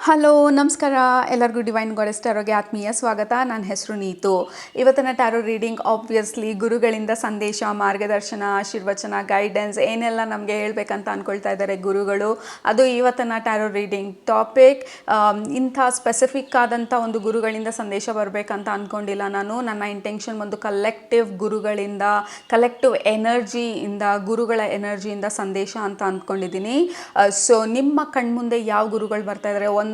Hello ನಮಸ್ಕಾರ ಎಲ್ಲರಿಗೂ divine goddess ಟ್ಯಾರೋಗೆ ಆತ್ಮೀಯ ಸ್ವಾಗತ. ನನ್ನ ಹೆಸರು ನೀತು. ಇವತ್ತಿನ ಟ್ಯಾರೋ ರೀಡಿಂಗ್ ಆಬ್ವಿಯಸ್ಲಿ ಗುರುಗಳಿಂದ ಸಂದೇಶ, ಮಾರ್ಗದರ್ಶನ, ಆಶೀರ್ವಚನ, ಗೈಡೆನ್ಸ್ ಏನೆಲ್ಲ ನಮಗೆ ಹೇಳಬೇಕಂತ ಅಂದ್ಕೊಳ್ತಾ ಇದ್ದಾರೆ ಗುರುಗಳು, ಅದು ಇವತ್ತಿನ ಟ್ಯಾರೋ ರೀಡಿಂಗ್ ಟಾಪಿಕ್. ಇಂಥ ಸ್ಪೆಸಿಫಿಕ್ ಆದಂಥ ಒಂದು ಗುರುಗಳಿಂದ ಸಂದೇಶ ಬರಬೇಕಂತ ಅಂದ್ಕೊಂಡಿಲ್ಲ ನಾನು. ನನ್ನ ಇಂಟೆನ್ಷನ್ ಒಂದು ಕಲೆಕ್ಟಿವ್ ಗುರುಗಳಿಂದ, ಕಲೆಕ್ಟಿವ್ ಎನರ್ಜಿಯಿಂದ, ಗುರುಗಳ ಎನರ್ಜಿಯಿಂದ ಸಂದೇಶ ಅಂತ ಅಂದ್ಕೊಂಡಿದ್ದೀನಿ. ಸೊ ನಿಮ್ಮ ಕಣ್ಮುಂದೆ ಯಾವ ಗುರುಗಳು ಬರ್ತಾ ಇದ್ದಾರೆ, ಒಂದು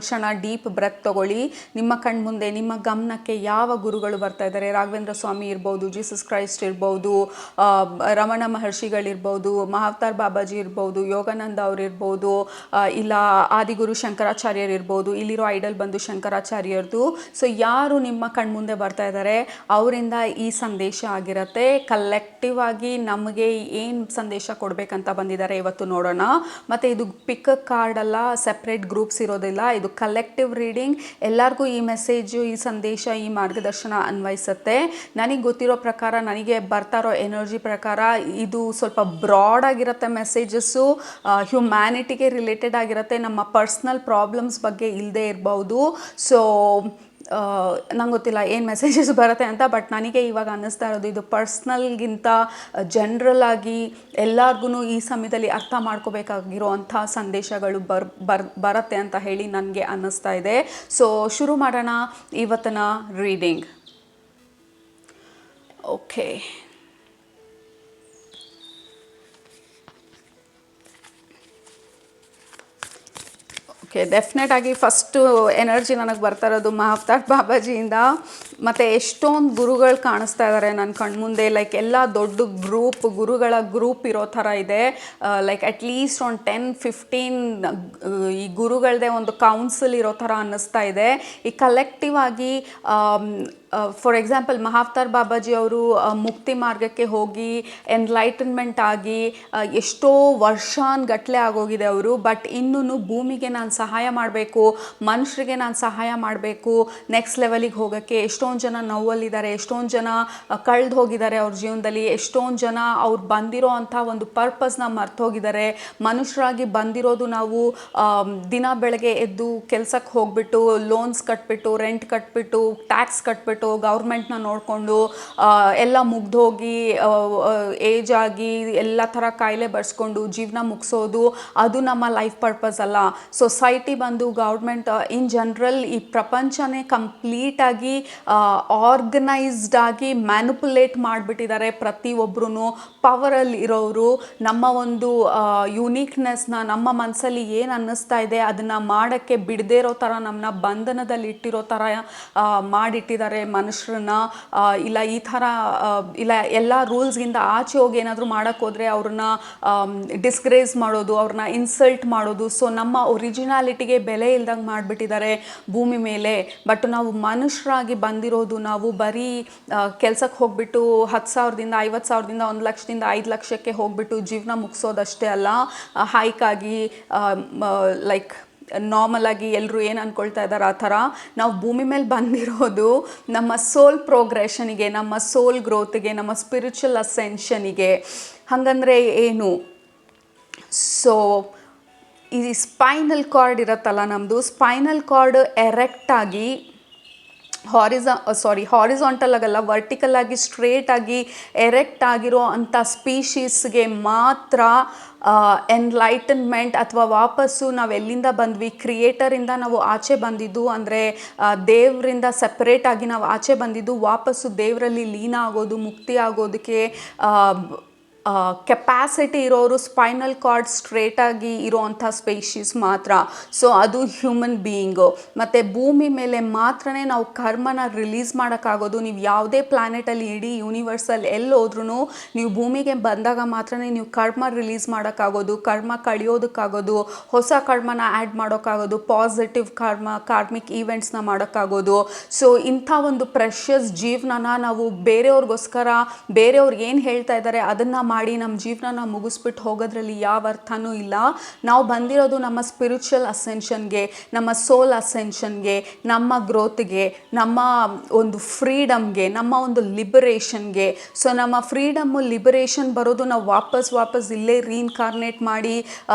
ಕ್ಷಣ ಡೀಪ್ ಬ್ರೆತ್ ತಗೊಳ್ಳಿ. ನಿಮ್ಮ ಕಣ್ಮುಂದೆ, ನಿಮ್ಮ ಗಮನಕ್ಕೆ ಯಾವ ಗುರುಗಳು ಬರ್ತಾ ಇದ್ದಾರೆ? ರಾಘವೇಂದ್ರ ಸ್ವಾಮಿ ಇರ್ಬೋದು, ಜೀಸಸ್ ಕ್ರೈಸ್ಟ್ ಇರ್ಬೋದು, ರಮಣ ಮಹರ್ಷಿಗಳಿರ್ಬೋದು, ಮಹಾವತಾರ್ ಬಾಬಾಜಿ ಇರ್ಬೋದು, ಯೋಗಾನಂದ ಅವ್ರಿರ್ಬೋದು, ಇಲ್ಲ ಆದಿಗುರು ಶಂಕರಾಚಾರ್ಯರು ಇರ್ಬೋದು. ಇಲ್ಲಿರೋ ಐಡಲ್ ಬಂದು ಶಂಕರಾಚಾರ್ಯರದು. ಸೊ ಯಾರು ನಿಮ್ಮ ಕಣ್ಮುಂದೆ ಬರ್ತಾ ಇದ್ದಾರೆ ಅವರಿಂದ ಈ ಸಂದೇಶ ಆಗಿರುತ್ತೆ. ಕಲೆಕ್ಟಿವ್ ಆಗಿ ನಮಗೆ ಏನು ಸಂದೇಶ ಕೊಡಬೇಕಂತ ಬಂದಿದ್ದಾರೆ ಇವತ್ತು ನೋಡೋಣ. ಮತ್ತು ಇದು ಪಿಕ್ ಕಾರ್ಡ್ ಅಲ್ಲ, ಸೆಪ್ರೇಟ್ ಗ್ರೂಪ್ಸ್ ಇರೋದಿಲ್ಲ, ಇದು ಕಲೆಕ್ಟಿವ್ ರೀಡಿಂಗ್. ಎಲ್ಲರಿಗೂ ಈ ಮೆಸೇಜು, ಈ ಸಂದೇಶ, ಈ ಮಾರ್ಗದರ್ಶನ ಅನ್ವಯಿಸುತ್ತೆ. ನನಗೆ ಗೊತ್ತಿರೋ ಪ್ರಕಾರ, ನನಗೆ ಬರ್ತಾ ಇರೋ ಎನರ್ಜಿ ಪ್ರಕಾರ ಇದು ಸ್ವಲ್ಪ ಬ್ರಾಡ್ ಆಗಿರುತ್ತೆ ಮೆಸೇಜಸ್ಸು, ಹ್ಯುಮ್ಯಾನಿಟಿಗೆ ರಿಲೇಟೆಡ್ ಆಗಿರುತ್ತೆ, ನಮ್ಮ ಪರ್ಸ್ನಲ್ ಪ್ರಾಬ್ಲಮ್ಸ್ ಬಗ್ಗೆ ಇಲ್ಲದೆ ಇರ್ಬೋದು. ಸೊ ನಂಗೆ ಗೊತ್ತಿಲ್ಲ ಏನು ಮೆಸೇಜಸ್ ಬರುತ್ತೆ ಅಂತ, ಬಟ್ ನನಗೆ ಇವಾಗ ಅನ್ನಿಸ್ತಾ ಇರೋದು ಇದು ಪರ್ಸ್ನಲ್ಗಿಂತ ಜನರಲ್ ಆಗಿ ಎಲ್ಲರಿಗೂ ಈ ಸಮಯದಲ್ಲಿ ಅರ್ಥ ಮಾಡ್ಕೋಬೇಕಾಗಿರೋ ಅಂಥ ಸಂದೇಶಗಳು ಬರುತ್ತೆ ಅಂತ ಹೇಳಿ ನನಗೆ ಅನ್ನಿಸ್ತಾ ಇದೆ. ಸೊ ಶುರು ಮಾಡೋಣ ಇವತ್ತಿನ ರೀಡಿಂಗ್. ಓಕೆ, ಡೆಫಿನೆಟ್ ಆಗಿ ಫಸ್ಟು ಎನರ್ಜಿ ನನಗೆ ಬರ್ತಾ ಇರೋದು ಮಹಾವತಾರ್ ಬಾಬಾಜಿಯಿಂದ. ಮತ್ತು ಎಷ್ಟೊಂದು ಗುರುಗಳು ಕಾಣಿಸ್ತಾ ಇದ್ದಾರೆ ನನ್ನ ಕಣ್ಮುಂದೆ. ಲೈಕ್ ಎಲ್ಲ ದೊಡ್ಡ ಗುರುಗಳ ಗ್ರೂಪ್ ಇರೋ ಥರ ಇದೆ. ಲೈಕ್ ಅಟ್ಲೀಸ್ಟ್ ಒಂದು 10-15 ಈ ಗುರುಗಳದೇ ಒಂದು ಕೌನ್ಸಿಲ್ ಇರೋ ಥರ ಅನ್ನಿಸ್ತಾ ಇದೆ. ಈ ಕಲೆಕ್ಟಿವ್ ಆಗಿ ಫಾರ್ ಎಕ್ಸಾಂಪಲ್ ಮಹಾವತಾರ್ ಬಾಬಾಜಿ ಅವರು ಮುಕ್ತಿ ಮಾರ್ಗಕ್ಕೆ ಹೋಗಿ ಎನ್ಲೈಟನ್ಮೆಂಟ್ ಆಗಿ ಎಷ್ಟೋ ವರ್ಷಾನ್ಗಟ್ಲೆ ಆಗೋಗಿದೆ ಅವರು. ಬಟ್ ಇನ್ನೂ ಭೂಮಿಗೆ ನಾನು ಸಹಾಯ ಮಾಡಬೇಕು, ಮನುಷ್ಯರಿಗೆ ನಾನು ಸಹಾಯ ಮಾಡಬೇಕು, ನೆಕ್ಸ್ಟ್ ಲೆವೆಲಿಗೆ ಹೋಗೋಕ್ಕೆ. ಎಷ್ಟೊಂದು ಜನ ನೋವಲ್ಲಿದ್ದಾರೆ, ಎಷ್ಟೊಂದು ಜನ ಕಳೆದು ಹೋಗಿದ್ದಾರೆ ಅವ್ರ ಜೀವನದಲ್ಲಿ, ಎಷ್ಟೊಂದು ಜನ ಅವ್ರು ಬಂದಿರೋ ಅಂಥ ಒಂದು ಪರ್ಪಸ್ನ ಮರ್ತೋಗಿದ್ದಾರೆ. ಮನುಷ್ಯರಾಗಿ ಬಂದಿರೋದು ನಾವು ದಿನ ಬೆಳಗ್ಗೆ ಎದ್ದು ಕೆಲಸಕ್ಕೆ ಹೋಗ್ಬಿಟ್ಟು, ಲೋನ್ಸ್ ಕಟ್ಬಿಟ್ಟು, ರೆಂಟ್ ಕಟ್ಬಿಟ್ಟು, ಟ್ಯಾಕ್ಸ್ ಕಟ್ಬಿಟ್ಟು, ಗೌರ್ಮೆಂಟ್ನ ನೋಡಿಕೊಂಡು ಎಲ್ಲ ಮುಗ್ದೋಗಿ ಏಜ್ ಆಗಿ ಎಲ್ಲ ಥರ ಕಾಯಿಲೆ ಬರ್ಸ್ಕೊಂಡು ಜೀವನ ಮುಗಿಸೋದು, ಅದು ನಮ್ಮ ಲೈಫ್ ಪರ್ಪಸ್ ಅಲ್ಲ. ಸೊಸೈಟಿ ಬಂದು, ಗೌರ್ಮೆಂಟ್ ಇನ್ ಜನರಲ್, ಈ ಪ್ರಪಂಚನೇ ಕಂಪ್ಲೀಟಾಗಿ ಆರ್ಗನೈಸ್ಡ್ ಆಗಿ ಮ್ಯಾನುಪುಲೇಟ್ ಮಾಡಿಬಿಟ್ಟಿದ್ದಾರೆ ಪ್ರತಿಯೊಬ್ಬರೂ. ಪವರಲ್ಲಿ ಇರೋರು ನಮ್ಮ ಒಂದು ಯುನೀಕ್ನೆಸ್ನ, ನಮ್ಮ ಮನಸ್ಸಲ್ಲಿ ಏನು ಅನ್ನಿಸ್ತಾ ಇದೆ ಅದನ್ನು ಮಾಡೋಕ್ಕೆ ಬಿಡದೇ ಇರೋ ಥರ ನಮ್ಮನ್ನ ಬಂಧನದಲ್ಲಿ ಇಟ್ಟಿರೋ ಥರ ಮಾಡಿಟ್ಟಿದ್ದಾರೆ ಮನುಷ್ಯರನ್ನ. ಇಲ್ಲ ಈ ಥರ ಇಲ್ಲ, ಎಲ್ಲ ರೂಲ್ಸ್ಗಿಂತ ಆಚೆ ಹೋಗಿ ಏನಾದರೂ ಮಾಡೋಕ್ಕೋದ್ರೆ ಅವ್ರನ್ನ ಡಿಸ್ಗ್ರೇಸ್ ಮಾಡೋದು, ಅವ್ರನ್ನ ಇನ್ಸಲ್ಟ್ ಮಾಡೋದು. ಸೊ ನಮ್ಮ ಒರಿಜಿನಾಲಿಟಿಗೆ ಬೆಲೆ ಇಲ್ದಂಗೆ ಮಾಡಿಬಿಟ್ಟಿದ್ದಾರೆ ಭೂಮಿ ಮೇಲೆ. ಬಟ್ ನಾವು ಮನುಷ್ಯರಾಗಿ ಬಂದಿರೋದು, ನಾವು ಬರೀ ಕೆಲಸಕ್ಕೆ ಹೋಗ್ಬಿಟ್ಟು 10,000ದಿಂದ 50,000ದಿಂದ 1,00,000ದಿಂದ 5,00,000ಕ್ಕೆ ಹೋಗ್ಬಿಟ್ಟು ಜೀವನ ಮುಗಿಸೋದಷ್ಟೇ ಅಲ್ಲ. ಹೈಕಾಗಿ ಲೈಕ್ ನಾರ್ಮಲ್ ಆಗಿ ಎಲ್ಲರೂ ಏನು ಅಂದ್ಕೊಳ್ತಾ ಇದ್ದಾರೆ ಆ ಥರ ನಾವು ಭೂಮಿ ಮೇಲೆ ಬಂದಿರೋದು ನಮ್ಮ ಸೋಲ್ ಪ್ರೋಗ್ರೆಷನಿಗೆ, ನಮ್ಮ ಸೋಲ್ ಗ್ರೋತ್ಗೆ, ನಮ್ಮ ಸ್ಪಿರಿಚುವಲ್ ಅಸೆನ್ಷನಿಗೆ. ಹಾಗಂದರೆ ಏನು? ಸೊ ಈ ಸ್ಪೈನಲ್ ಕಾರ್ಡ್ ಇರುತ್ತಲ್ಲ ನಮ್ಮದು, ಸ್ಪೈನಲ್ ಕಾರ್ಡ್ ಎರೆಕ್ಟಾಗಿ ಹಾರಿಜಾಂಟಲ್ ಆಗಲ್ಲ, ವರ್ಟಿಕಲ್ ಆಗಿ ಸ್ಟ್ರೇಟ್ ಆಗಿ ಎರೆಕ್ಟ್ ಆಗಿರೋ ಅಂಥ ಸ್ಪೀಶೀಸ್ಗೆ ಮಾತ್ರ ಎನ್ಲೈಟನ್ಮೆಂಟ್ ಅಥವಾ ವಾಪಸ್ಸು ನಾವು ಎಲ್ಲಿಂದ ಬಂದ್ವಿ, ಕ್ರಿಯೇಟರಿಂದ ನಾವು ಆಚೆ ಬಂದಿದ್ದು, ಅಂದರೆ ದೇವರಿಂದ ಸೆಪ್ರೇಟ್ ಆಗಿ ನಾವು ಆಚೆ ಬಂದಿದ್ದು, ವಾಪಸ್ಸು ದೇವರಲ್ಲಿ ಲೀನ ಆಗೋದು, ಮುಕ್ತಿ ಆಗೋದಕ್ಕೆ ಕೆಪ್ಯಾಸಿಟಿ ಇರೋರು ಸ್ಪೈನಲ್ ಕಾರ್ಡ್ ಸ್ಟ್ರೇಟಾಗಿ ಇರೋವಂಥ ಸ್ಪೀಶೀಸ್ ಮಾತ್ರ. ಸೊ ಅದು ಹ್ಯೂಮನ್ ಬೀಯಿಂಗು. ಮತ್ತು ಭೂಮಿ ಮೇಲೆ ಮಾತ್ರನೇ ನಾವು ಕರ್ಮನ ರಿಲೀಸ್ ಮಾಡೋಕ್ಕಾಗೋದು. ನೀವು ಯಾವುದೇ ಪ್ಲ್ಯಾನೆಟಲ್ಲಿ, ಇಡೀ ಯೂನಿವರ್ಸಲ್ಲಿ ಎಲ್ಲಿ ಹೋದ್ರೂ ನೀವು ಭೂಮಿಗೆ ಬಂದಾಗ ಮಾತ್ರನೇ ನೀವು ಕರ್ಮ ರಿಲೀಸ್ ಮಾಡೋಕ್ಕಾಗೋದು, ಕರ್ಮ ಕಳಿಯೋದಕ್ಕಾಗೋದು, ಹೊಸ ಕರ್ಮನ ಆ್ಯಡ್ ಮಾಡೋಕ್ಕಾಗೋದು, ಪಾಸಿಟಿವ್ ಕಾರ್ಮಿಕ್ ಈವೆಂಟ್ಸ್ನ ಮಾಡೋಕ್ಕಾಗೋದು. ಸೊ ಇಂಥ ಒಂದು ಪ್ರೆಷಸ್ ಜೀವನನ ನಾವು ಬೇರೆಯವ್ರಿಗೋಸ್ಕರ, ಬೇರೆಯವ್ರು ಏನು ಹೇಳ್ತಾ ಇದ್ದಾರೆ ಅದನ್ನು ಮಾಡಿ ನಮ್ಮ ಜೀವನನ ಮುಗಿಸ್ಬಿಟ್ಟು ಹೋಗೋದ್ರಲ್ಲಿ ಯಾವ ಅರ್ಥನೂ ಇಲ್ಲ. ನಾವು ಬಂದಿರೋದು ನಮ್ಮ ಸ್ಪಿರಿಚುವಲ್ ಅಸೆನ್ಷನ್ಗೆ, ನಮ್ಮ ಸೋಲ್ ಅಸೆನ್ಷನ್ಗೆ, ನಮ್ಮ ಗ್ರೋತ್ಗೆ, ನಮ್ಮ ಒಂದು ಫ್ರೀಡಮ್ಗೆ, ನಮ್ಮ ಒಂದು ಲಿಬರೇಷನ್ಗೆ. ಸೊ ನಮ್ಮ ಫ್ರೀಡಮ್ಮು ಲಿಬರೇಷನ್ ಬರೋದು ನಾವು ವಾಪಸ್ ಇಲ್ಲೇ ರೀಇನ್ಕಾರ್ನೇಟ್ ಮಾಡಿ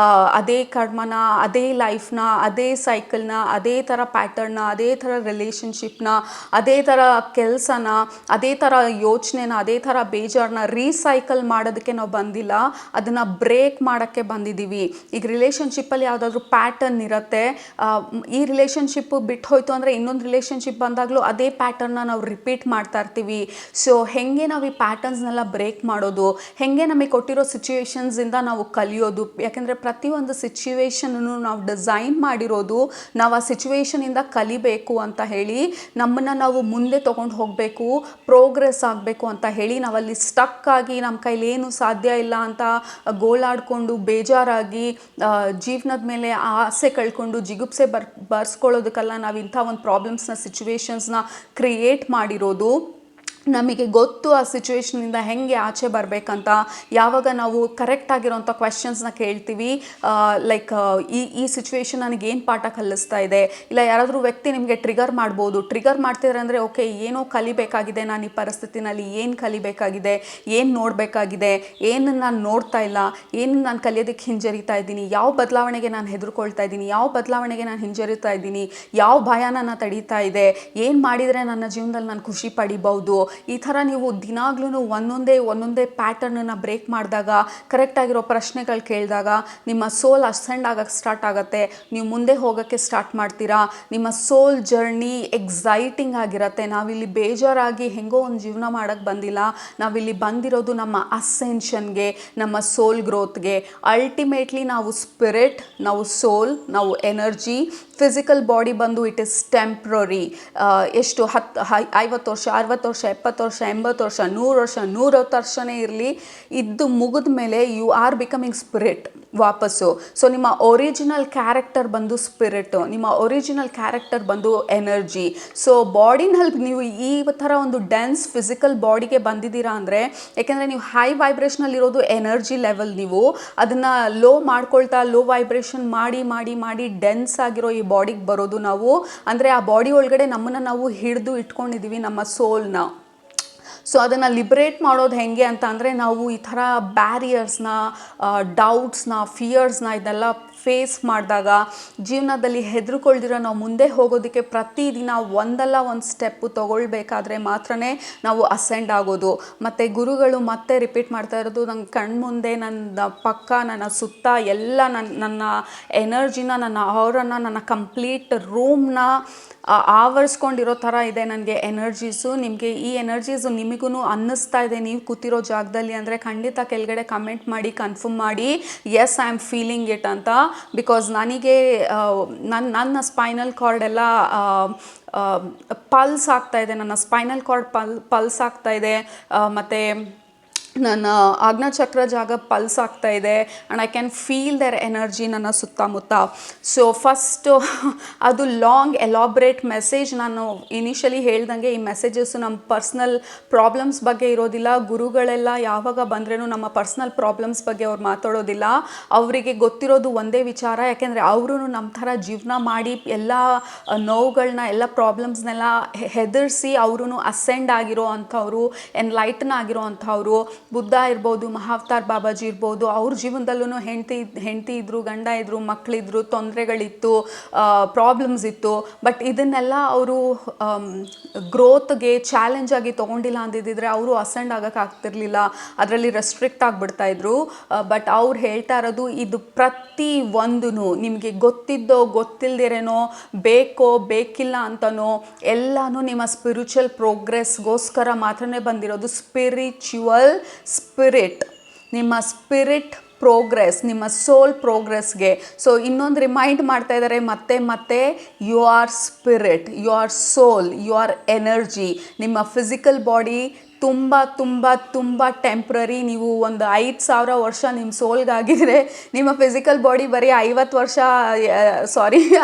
ಅದೇ ಕರ್ಮನ, ಅದೇ ಲೈಫ್ನ, ಅದೇ ಸೈಕಲ್ನ, ಅದೇ ಥರ ಪ್ಯಾಟರ್ನ್ನ, ಅದೇ ಥರ ರಿಲೇಷನ್ಶಿಪ್ನ, ಅದೇ ಥರ ಕೆಲಸನ, ಅದೇ ಥರ ಯೋಚನೆನ, ಅದೇ ಥರ ಬೇಜಾರನ್ನ ರೀಸೈಕಲ್ ಮಾಡೋದಕ್ಕೆ ನಾವು ಬಂದಿಲ್ಲ, ಅದನ್ನು ಬ್ರೇಕ್ ಮಾಡೋಕ್ಕೆ ಬಂದಿದ್ದೀವಿ. ಈಗ ರಿಲೇಷನ್ಶಿಪ್ಪಲ್ಲಿ ಯಾವುದಾದ್ರೂ ಪ್ಯಾಟರ್ನ್ ಇರುತ್ತೆ, ಈ ರಿಲೇಷನ್ಶಿಪ್ಪು ಬಿಟ್ಟು ಹೋಯ್ತು ಅಂದರೆ ಇನ್ನೊಂದು ರಿಲೇಷನ್ಶಿಪ್ ಬಂದಾಗಲೂ ಅದೇ ಪ್ಯಾಟರ್ನ್ನ ನಾವು ರಿಪೀಟ್ ಮಾಡ್ತಾ ಇರ್ತೀವಿ. ಸೊ ಹೆಂಗೆ ನಾವು ಈ ಪ್ಯಾಟರ್ನ್ಸ್ನೆಲ್ಲ ಬ್ರೇಕ್ ಮಾಡೋದು, ಹೆಂಗೆ ನಮಗೆ ಕೊಟ್ಟಿರೋ ಸಿಚುವೇಶನ್ಸಿಂದ ನಾವು ಕಲಿಯೋದು. ಯಾಕೆಂದರೆ ಪ್ರತಿಯೊಂದು ಸಿಚುವೇಶನನ್ನು ನಾವು ಡಿಸೈನ್ ಮಾಡಿರೋದು ನಾವು ಆ ಸಿಚುವೇಶನಿಂದ ಕಲಿಬೇಕು ಅಂತ ಹೇಳಿ, ನಮ್ಮನ್ನು ನಾವು ಮುಂದೆ ತೊಗೊಂಡು ಹೋಗಬೇಕು, ಪ್ರೋಗ್ರೆಸ್ ಆಗಬೇಕು ಅಂತ ಹೇಳಿ. ನಾವಲ್ಲಿ ಸ್ಟಕ್ ಆಗಿ ನಮ್ಮ ಕೈಲಿ ಏನು ಸಾಧ್ಯ ಇಲ್ಲ ಅಂತ ಗೋಳಾಡಿಕೊಂಡು ಬೇಜಾರಾಗಿ ಜೀವನದ ಮೇಲೆ ಆಸೆ ಕಳ್ಕೊಂಡು ಜಿಗುಪ್ಸೆ ಬರ್ಸ್ಕೊಳ್ಳೋದಕ್ಕೆಲ್ಲ ನಾವು ಇಂಥ ಒಂದು ಪ್ರಾಬ್ಲಮ್ಸ್ನ ಸಿಚುವೇಶನ್ಸ್ನ ಕ್ರಿಯೇಟ್ ಮಾಡಿರೋದು. ನಮಗೆ ಗೊತ್ತು ಆ ಸಿಚುವೇಶನಿಂದ ಹೆಂಗೆ ಆಚೆ ಬರಬೇಕಂತ. ಯಾವಾಗ ನಾವು ಕರೆಕ್ಟಾಗಿರೋಂಥ ಕ್ವೆಶನ್ಸ್ನ ಕೇಳ್ತೀವಿ, ಲೈಕ್ ಈ ಸಿಚುವೇಶನ್ ನನಗೇನು ಪಾಠ ಕಲಿಸ್ತಾ ಇದೆ, ಇಲ್ಲ ಯಾರಾದರೂ ವ್ಯಕ್ತಿ ನಿಮಗೆ ಟ್ರಿಗರ್ ಮಾಡ್ಬೋದು. ಟ್ರಿಗರ್ ಮಾಡ್ತಿದ್ದಾರೆ ಅಂದರೆ ಓಕೆ, ಏನೋ ಕಲಿಬೇಕಾಗಿದೆ ನಾನು ಈ ಪರಿಸ್ಥಿತಿನಲ್ಲಿ, ಏನು ಕಲಿಬೇಕಾಗಿದೆ, ಏನು ನೋಡಬೇಕಾಗಿದೆ, ಏನು ನಾನು ನೋಡ್ತಾ ಇಲ್ಲ, ಏನು ನಾನು ಕಲಿಯೋದಕ್ಕೆ ಹಿಂಜರಿತಾ ಇದ್ದೀನಿ, ಯಾವ ಬದಲಾವಣೆಗೆ ನಾನು ಹೆದರ್ಕೊಳ್ತಾ ಇದ್ದೀನಿ, ಯಾವ ಬದಲಾವಣೆಗೆ ನಾನು ಹಿಂಜರಿತಾ ಇದ್ದೀನಿ, ಯಾವ ಭಯ ನನ್ನ ತಡೀತಾ ಇದೆ, ಏನು ಮಾಡಿದರೆ ನನ್ನ ಜೀವನದಲ್ಲಿ ನಾನು ಖುಷಿ ಪಡಿಬೋದು. ಈ ಥರ ನೀವು ದಿನಾಗ್ಲೂ ಒಂದೊಂದೇ ಪ್ಯಾಟರ್ನನ್ನು ಬ್ರೇಕ್ ಮಾಡಿದಾಗ, ಕರೆಕ್ಟಾಗಿರೋ ಪ್ರಶ್ನೆಗಳು ಕೇಳಿದಾಗ ನಿಮ್ಮ ಸೋಲ್ ಅಸೆಂಡ್ ಆಗೋಕ್ಕೆ ಸ್ಟಾರ್ಟ್ ಆಗುತ್ತೆ. ನೀವು ಮುಂದೆ ಹೋಗೋಕ್ಕೆ ಸ್ಟಾರ್ಟ್ ಮಾಡ್ತೀರಾ. ನಿಮ್ಮ ಸೋಲ್ ಜರ್ನಿ ಎಕ್ಸೈಟಿಂಗ್ ಆಗಿರುತ್ತೆ. ನಾವಿಲ್ಲಿ ಬೇಜಾರಾಗಿ ಹೆಂಗೋ ಒಂದು ಜೀವನ ಮಾಡೋಕ್ಕೆ ಬಂದಿಲ್ಲ, ನಾವಿಲ್ಲಿ ಬಂದಿರೋದು ನಮ್ಮ ಅಸೆನ್ಷನ್ಗೆ, ನಮ್ಮ ಸೋಲ್ ಗ್ರೋತ್ಗೆ. ಅಲ್ಟಿಮೇಟ್ಲಿ ನಾವು ಸ್ಪಿರಿಟ್, ನಾವು ಸೋಲ್, ನಾವು ಎನರ್ಜಿ. ಫಿಸಿಕಲ್ ಬಾಡಿ ಬಂದು ಇಟ್ ಇಸ್ ಟೆಂಪ್ರರಿ. ಎಷ್ಟು 50 ವರ್ಷ, 60 ವರ್ಷ, 70 ವರ್ಷ, 80 ವರ್ಷ, 100 ವರ್ಷ, 110 ವರ್ಷನೇ ಇರಲಿ, ಇದ್ದು ಮುಗಿದ ಮೇಲೆ ಯು ಆರ್ ಬಿಕಮಿಂಗ್ ಸ್ಪಿರಿಟ್ ವಾಪಸ್ಸು. ಸೊ ನಿಮ್ಮ ಒರಿಜಿನಲ್ ಕ್ಯಾರೆಕ್ಟರ್ ಬಂದು ಸ್ಪಿರಿಟು, ನಿಮ್ಮ ಒರಿಜಿನಲ್ ಕ್ಯಾರೆಕ್ಟರ್ ಬಂದು ಎನರ್ಜಿ. ಸೊ ಬಾಡಿನಲ್ಲಿ ನೀವು ಈ ಥರ ಒಂದು ಡೆನ್ಸ್ ಫಿಸಿಕಲ್ ಬಾಡಿಗೆ ಬಂದಿದ್ದೀರಾ ಅಂದರೆ, ಯಾಕೆಂದರೆ ನೀವು ಹೈ ವೈಬ್ರೇಷನಲ್ಲಿರೋದು ಎನರ್ಜಿ ಲೆವೆಲ್, ನೀವು ಅದನ್ನು ಲೋ ಮಾಡ್ಕೊಳ್ತಾ ಲೋ ವೈಬ್ರೇಷನ್ ಮಾಡಿ ಡೆನ್ಸ್ ಆಗಿರೋ ಈ ಬಾಡಿಗೆ ಬರೋದು ನಾವು. ಅಂದರೆ ಆ ಬಾಡಿ ಒಳಗಡೆ ನಮ್ಮನ್ನು ನಾವು ಹಿಡಿದು ಇಟ್ಕೊಂಡಿದ್ದೀವಿ, ನಮ್ಮ ಸೋಲ್ನ. ಸೊ ಅದನ್ನು ಲಿಬ್ರೇಟ್ ಮಾಡೋದು ಹೆಂಗೆ ಅಂತ ಅಂದರೆ, ನಾವು ಈ ಥರ ಬ್ಯಾರಿಯರ್ಸ್ನ, ಡೌಟ್ಸ್ನ, ಫಿಯರ್ಸ್ನ ಇದೆಲ್ಲ ಫೇಸ್ ಮಾಡಿದಾಗ, ಜೀವನದಲ್ಲಿ ಹೆದರ್ಕೊಳ್ದಿರೋ ನಾವು ಮುಂದೆ ಹೋಗೋದಕ್ಕೆ ಪ್ರತಿದಿನ ಒಂದಲ್ಲ ಒಂದು ಸ್ಟೆಪ್ಪು ತೊಗೊಳ್ಬೇಕಾದ್ರೆ ಮಾತ್ರ ನಾವು ಅಸೆಂಡ್ ಆಗೋದು. ಮತ್ತು ಗುರುಗಳು ಮತ್ತೆ ರಿಪೀಟ್ ಮಾಡ್ತಾ ಇರೋದು, ನಂಗೆ ಕಣ್ಮುಂದೆ, ನನ್ನ ಪಕ್ಕ, ನನ್ನ ಸುತ್ತ ಎಲ್ಲ ನನ್ನ ಎನರ್ಜಿನ, ನನ್ನ ಅವರನ್ನು, ನನ್ನ ಕಂಪ್ಲೀಟ್ ರೂಮ್ನ ಆವರಿಸ್ಕೊಂಡಿರೋ ಥರ ಇದೆ ನನಗೆ ಎನರ್ಜೀಸು. ನಿಮಗೆ ಈ ಎನರ್ಜೀಸು ನಿಮಗೂ ಅನ್ನಿಸ್ತಾ ಇದೆ ನೀವು ಕೂತಿರೋ ಜಾಗದಲ್ಲಿ ಅಂದರೆ ಖಂಡಿತ ಕೆಳಗಡೆ ಕಮೆಂಟ್ ಮಾಡಿ, ಕನ್ಫರ್ಮ್ ಮಾಡಿ, yes I am feeling it ಅಂತ. ಬಿಕಾಸ್ ನನಗೆ ನನ್ನ ಸ್ಪೈನಲ್ ಕಾರ್ಡ್ ಎಲ್ಲ ಪಲ್ಸ್ ಆಗ್ತಾಯಿದೆ, ನನ್ನ ಸ್ಪೈನಲ್ ಕಾರ್ಡ್ ಪಲ್ಸ್ ಆಗ್ತಾಯಿದೆ, ಮತ್ತು ನನ್ನ ಆಜ್ಞಾಚಕ್ರ ಜಾಗ ಪಲ್ಸ್ ಆಗ್ತಾ ಇದೆ. And I can feel their energy ನನ್ನ ಸುತ್ತಮುತ್ತ. ಸೊ ಫಸ್ಟು ಅದು ಲಾಂಗ್ ಎಲಾಬ್ರೇಟ್ ಮೆಸೇಜ್. ನಾನು ಇನಿಷಿಯಲಿ ಹೇಳ್ದಂಗೆ ಈ ಮೆಸೇಜಸ್ಸು ನಮ್ಮ ಪರ್ಸ್ನಲ್ ಪ್ರಾಬ್ಲಮ್ಸ್ ಬಗ್ಗೆ ಇರೋದಿಲ್ಲ. ಗುರುಗಳೆಲ್ಲ ಯಾವಾಗ ಬಂದ್ರೂ ನಮ್ಮ ಪರ್ಸ್ನಲ್ ಪ್ರಾಬ್ಲಮ್ಸ್ ಬಗ್ಗೆ ಅವ್ರು ಮಾತಾಡೋದಿಲ್ಲ. ಅವರಿಗೆ ಗೊತ್ತಿರೋದು ಒಂದೇ ವಿಚಾರ, ಯಾಕೆಂದರೆ ಅವರು ನಮ್ಮ ಥರ ಜೀವನ ಮಾಡಿ ಎಲ್ಲ ನೋವುಗಳನ್ನ, ಎಲ್ಲ ಪ್ರಾಬ್ಲಮ್ಸ್ನೆಲ್ಲ ಹೆದರಿಸಿ ಅವರು ಅಸೆಂಡ್ ಆಗಿರೋ ಅಂಥವ್ರು, ಎನ್ಲೈಟನ್ ಆಗಿರೋ ಅಂಥವ್ರು. ಬುದ್ಧ ಇರ್ಬೋದು, ಮಹಾವತಾರ್ ಬಾಬಾಜಿ ಇರ್ಬೋದು, ಅವ್ರ ಜೀವನದಲ್ಲೂ ಹೆಂಡತಿ ಇದ್ದರು, ಗಂಡ ಇದ್ದರು, ಮಕ್ಕಳಿದ್ರು, ತೊಂದರೆಗಳಿತ್ತು, ಪ್ರಾಬ್ಲಮ್ಸ್ ಇತ್ತು. ಬಟ್ ಇದನ್ನೆಲ್ಲ ಅವರು ಗ್ರೋತ್ಗೆ ಚಾಲೆಂಜ್ ಆಗಿ ತೊಗೊಂಡಿಲ್ಲ ಅಂದಿದ್ದರೆ ಅವರು ಅಸೆಂಡ್ ಆಗೋಕ್ಕಾಗ್ತಿರ್ಲಿಲ್ಲ, ಅದರಲ್ಲಿ ರೆಸ್ಟ್ರಿಕ್ಟ್ ಆಗಿಬಿಡ್ತಾಯಿದ್ರು. ಬಟ್ ಅವ್ರು ಹೇಳ್ತಾ ಇರೋದು, ಇದು ಪ್ರತಿ ಒಂದೂ ನಿಮಗೆ ಗೊತ್ತಿದ್ದೋ ಗೊತ್ತಿಲ್ಲದಿರೇನೋ, ಬೇಕೋ ಬೇಕಿಲ್ಲ ಅಂತನೋ ಎಲ್ಲನೂ ನಿಮ್ಮ ಸ್ಪಿರಿಚುವಲ್ ಪ್ರೋಗ್ರೆಸ್ಗೋಸ್ಕರ ಮಾತ್ರನೇ ಬಂದಿರೋದು. ಸ್ಪಿರಿಟ್, ನಿಮ್ಮ ಸ್ಪಿರಿಟ್ ಪ್ರೋಗ್ರೆಸ್, ನಿಮ್ಮ ಸೋಲ್ ಪ್ರೋಗ್ರೆಸ್ಗೆ. ಸೊ ಇನ್ನೊಂದು ರಿಮೈಂಡ್ ಮಾಡ್ತಾ ಇದ್ದಾರೆ ಮತ್ತೆ, you are spirit, you are soul, you are energy. ನಿಮ್ಮ ಫಿಸಿಕಲ್ ಬಾಡಿ ತುಂಬ ಟೆಂಪ್ರರಿ. ನೀವು ಒಂದು 5,000 ವರ್ಷ ನಿಮ್ಮ ಸೋಲ್ಗಾಗಿದ್ರೆ, ನಿಮ್ಮ ಫಿಸಿಕಲ್ ಬಾಡಿ ಬರೀ 50 ವರ್ಷ,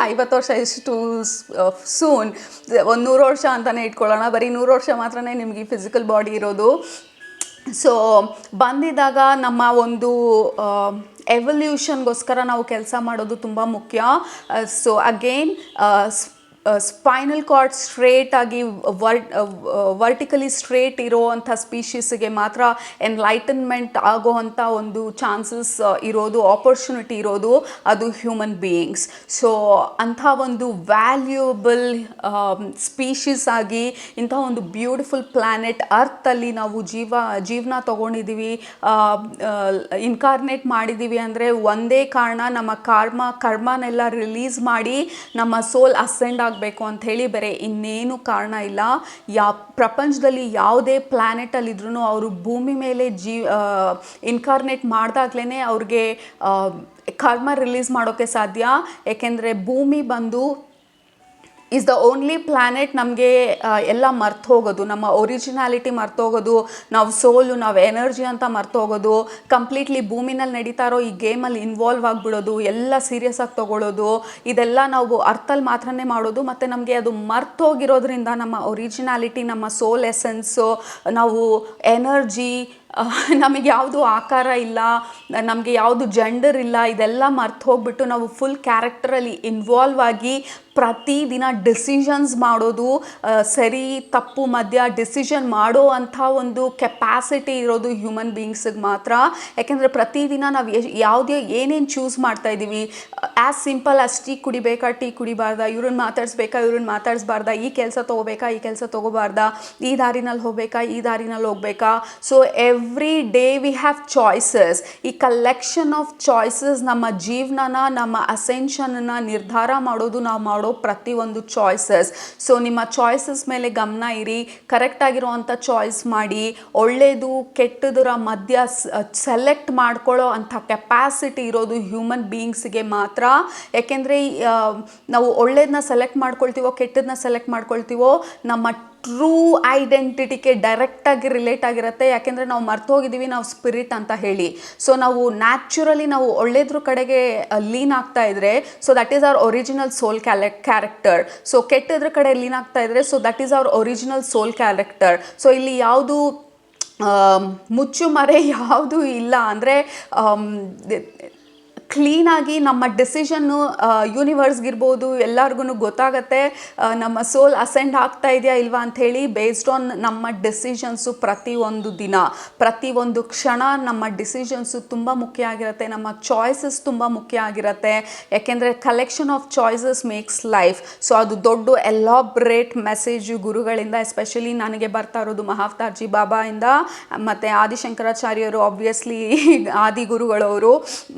50 ವರ್ಷ ಎಷ್ಟು ಸೂನ್, ಒಂದು 100 ವರ್ಷ ಅಂತಲೇ ಇಟ್ಕೊಳ್ಳೋಣ, ಬರೀ 100 ವರ್ಷ ಮಾತ್ರ ನಿಮಗೆ ಫಿಸಿಕಲ್ ಬಾಡಿ ಇರೋದು. ಸೊ ಬಂದಿದ್ದಾಗ ನಮ್ಮ ಒಂದು ಎವಲ್ಯೂಷನ್ಗೋಸ್ಕರ ನಾವು ಕೆಲಸ ಮಾಡೋದು ತುಂಬ ಮುಖ್ಯ. So again spinal cord straight ಆಗಿ ವರ್ಟಿಕಲಿ ಸ್ಟ್ರೇಟ್ ಇರೋವಂಥ ಸ್ಪೀಷೀಸ್ಗೆ ಮಾತ್ರ ಎನ್ಲೈಟನ್ಮೆಂಟ್ ಆಗೋವಂಥ ಒಂದು ಚಾನ್ಸಸ್ ಇರೋದು, ಆಪರ್ಚುನಿಟಿ ಇರೋದು ಅದು ಹ್ಯೂಮನ್ ಬೀಯಿಂಗ್ಸ್. ಸೊ ಅಂಥ ಒಂದು ವ್ಯಾಲ್ಯೂಯಬಲ್ ಸ್ಪೀಷೀಸ್ ಆಗಿ ಇಂಥ ಒಂದು ಬ್ಯೂಟಿಫುಲ್ ಪ್ಲ್ಯಾನೆಟ್ ಅರ್ಥಲ್ಲಿ ನಾವು ಜೀವನ ತೊಗೊಂಡಿದ್ದೀವಿ, ಇನ್ಕಾರ್ನೇಟ್ ಮಾಡಿದ್ದೀವಿ ಅಂದರೆ ಒಂದೇ ಕಾರಣ, ನಮ್ಮ ಕರ್ಮನೆಲ್ಲ ರಿಲೀಸ್ ಮಾಡಿ ನಮ್ಮ ಸೋಲ್ ಅಸೆಂಡ್ ಆಗಬೇಕು ಅಂತ ಹೇಳಿ, ಬೇರೆ ಇನ್ನೇನು ಕಾರಣ ಇಲ್ಲ. ಪ್ರಪಂಚದಲ್ಲಿ ಯಾವುದೇ ಪ್ಲ್ಯಾನೆಟಲ್ಲಿದ್ರೂ ಅವರು ಭೂಮಿ ಮೇಲೆ ಇನ್ಕಾರ್ನೇಟ್ ಮಾಡಿದಾಗ್ಲೇ ಅವ್ರಿಗೆ ಕರ್ಮ ರಿಲೀಸ್ ಮಾಡೋಕ್ಕೆ ಸಾಧ್ಯ. ಏಕೆಂದರೆ ಭೂಮಿ ಬಂದು ಈಸ್ ದ ಓನ್ಲಿ ಪ್ಲ್ಯಾನೆಟ್ ನಮಗೆ ಎಲ್ಲ ಮರ್ತು ಹೋಗೋದು, ನಮ್ಮ ಒರಿಜಿನಾಲಿಟಿ ಮರ್ತು ಹೋಗೋದು, ನಾವು ಸೋಲು, ನಾವು ಎನರ್ಜಿ ಅಂತ ಮರ್ತು ಹೋಗೋದು, ಕಂಪ್ಲೀಟ್ಲಿ ಭೂಮಿನಲ್ಲಿ ನಡೀತಾ ಇರೋ ಈ ಗೇಮಲ್ಲಿ ಇನ್ವಾಲ್ವ್ ಆಗಿಬಿಡೋದು, ಎಲ್ಲ ಸೀರಿಯಸ್ ಆಗಿ ತೊಗೊಳ್ಳೋದು, ಇದೆಲ್ಲ ನಾವು ಅರ್ಥಲ್ಲಿ ಮಾತ್ರನೇ ಮಾಡೋದು. ಮತ್ತು ನಮಗೆ ಅದು ಮರ್ತು ಹೋಗಿರೋದ್ರಿಂದ ನಮ್ಮ ಒರಿಜಿನಾಲಿಟಿ, ನಮ್ಮ ಸೋಲ್ ಎಸೆನ್ಸು, ನಾವು ಎನರ್ಜಿ, ನಮಗೆ ಯಾವುದು ಆಕಾರ ಇಲ್ಲ, ನಮಗೆ ಯಾವುದು ಜೆಂಡರ್ ಇಲ್ಲ, ಇದೆಲ್ಲ ಮರ್ತು ಹೋಗ್ಬಿಟ್ಟು ನಾವು ಫುಲ್ ಕ್ಯಾರೆಕ್ಟರಲ್ಲಿ ಇನ್ವಾಲ್ವ್ ಆಗಿ ಪ್ರತಿದಿನ ಡಿಸಿಷನ್ಸ್ ಮಾಡೋದು, ಸರಿ ತಪ್ಪು ಮಧ್ಯ ಡಿಸಿಷನ್ ಮಾಡೋ ಅಂಥ ಒಂದು ಕೆಪ್ಯಾಸಿಟಿ ಇರೋದು ಹ್ಯೂಮನ್ ಬೀಯಿಂಗ್ಸಿಗೆ ಮಾತ್ರ. ಯಾಕೆಂದರೆ ಪ್ರತಿದಿನ ನಾವು ಏನೇನು ಚೂಸ್ ಮಾಡ್ತಾ ಇದ್ದೀವಿ, ಆ್ಯಸ್ ಸಿಂಪಲ್ ಆಸ್ ಟೀ ಕುಡಿಬೇಕಾ, ಟೀ ಕುಡಿಬಾರ್ದಾ, ಇವ್ರನ್ನ ಮಾತಾಡಿಸ್ಬೇಕಾ, ಇವ್ರನ್ನ ಮಾತಾಡಿಸ್ಬಾರ್ದಾ, ಈ ಕೆಲಸ ತೊಗೋಬೇಕಾ, ಈ ಕೆಲಸ ತೊಗೋಬಾರ್ದಾ, ಈ ದಾರಿನಲ್ಲಿ ಹೋಗಬೇಕಾ, ಈ ದಾರಿನಲ್ಲಿ ಹೋಗಬೇಕಾ. So every day we have choices. ಈ ಕಲೆಕ್ಷನ್ ಆಫ್ ಚಾಯ್ಸಸ್ ನಮ್ಮ ಜೀವನನ, ನಮ್ಮ ಅಸೆನ್ಷನನ್ನು ನಿರ್ಧಾರ ಮಾಡೋದು ನಾವು ಮಾಡೋ ಪ್ರತಿಯೊಂದು ಚಾಯ್ಸಸ್. ಸೊ ನಿಮ್ಮ ಚಾಯ್ಸಸ್ ಮೇಲೆ ಗಮನ ಇರಿ, ಕರೆಕ್ಟಾಗಿರುವಂಥ ಚಾಯ್ಸ್ ಮಾಡಿ, ಒಳ್ಳೆಯದು ಕೆಟ್ಟದರ ಮಧ್ಯ ಸೆಲೆಕ್ಟ್ ಮಾಡ್ಕೊಳ್ಳೋ ಅಂಥ ಕೆಪ್ಯಾಸಿಟಿ ಇರೋದು ಹ್ಯೂಮನ್ ಬೀಯಿಂಗ್ಸಿಗೆ ಮಾತ್ರ. ಯಾಕೆಂದರೆ ನಾವು ಒಳ್ಳೇದನ್ನ ಸೆಲೆಕ್ಟ್ ಮಾಡ್ಕೊಳ್ತೀವೋ ಕೆಟ್ಟದನ್ನ ಸೆಲೆಕ್ಟ್ ಮಾಡ್ಕೊಳ್ತೀವೋ ನಮ್ಮ ಟ್ರೂ ಐಡೆಂಟಿಟಿಗೆ ಡೈರೆಕ್ಟಾಗಿ ರಿಲೇಟ್ ಆಗಿರುತ್ತೆ. ಯಾಕೆಂದರೆ ನಾವು ಮರ್ತು ಹೋಗಿದ್ದೀವಿ ನಾವು ಸ್ಪಿರಿಟ್ ಅಂತ ಹೇಳಿ. ಸೊ ನಾವು ನ್ಯಾಚುರಲಿ ನಾವು ಒಳ್ಳೆಯದ್ರ ಕಡೆಗೆ ಲೀನ್ ಆಗ್ತಾ ಇದ್ದರೆ, so that is our original soul character. So ಕೆಟ್ಟದ್ರ ಕಡೆ ಲೀನ್ ಆಗ್ತಾ ಇದ್ದರೆ, so that is our original soul character. So ಇಲ್ಲಿ ಯಾವುದು ಮುಚ್ಚುಮರೆ ಯಾವುದೂ ಇಲ್ಲ. ಅಂದರೆ ಕ್ಲೀನಾಗಿ ನಮ್ಮ ಡಿಸಿಷನ್ನು ಯೂನಿವರ್ಸ್ಗಿರ್ಬೋದು ಎಲ್ಲರಿಗೂ ಗೊತ್ತಾಗತ್ತೆ ನಮ್ಮ ಸೋಲ್ ಅಸೆಂಡ್ ಆಗ್ತಾ ಇದೆಯಾ ಇಲ್ವಾ ಅಂಥೇಳಿ, ಬೇಸ್ಡ್ ಆನ್ ನಮ್ಮ ಡಿಸಿಷನ್ಸು. ಪ್ರತಿಯೊಂದು ದಿನ ಪ್ರತಿಯೊಂದು ಕ್ಷಣ ನಮ್ಮ ಡಿಸಿಷನ್ಸು ತುಂಬ ಮುಖ್ಯ ಆಗಿರುತ್ತೆ, ನಮ್ಮ ಚಾಯ್ಸಸ್ ತುಂಬ ಮುಖ್ಯ ಆಗಿರುತ್ತೆ. ಯಾಕೆಂದರೆ collection of choices makes life. So ಅದು ದೊಡ್ಡ ಎಲಾಬ್ರೇಟ್ ಮೆಸೇಜು ಗುರುಗಳಿಂದ, ಎಸ್ಪೆಷಲಿ ನನಗೆ ಬರ್ತಾ ಇರೋದು ಮಹಾವತಾರ್ಜಿ ಬಾಬಾಯಿಂದ, ಮತ್ತು ಆದಿಶಂಕರಾಚಾರ್ಯರು ಆಬ್ವಿಯಸ್ಲಿ ಆದಿ ಗುರುಗಳವರು.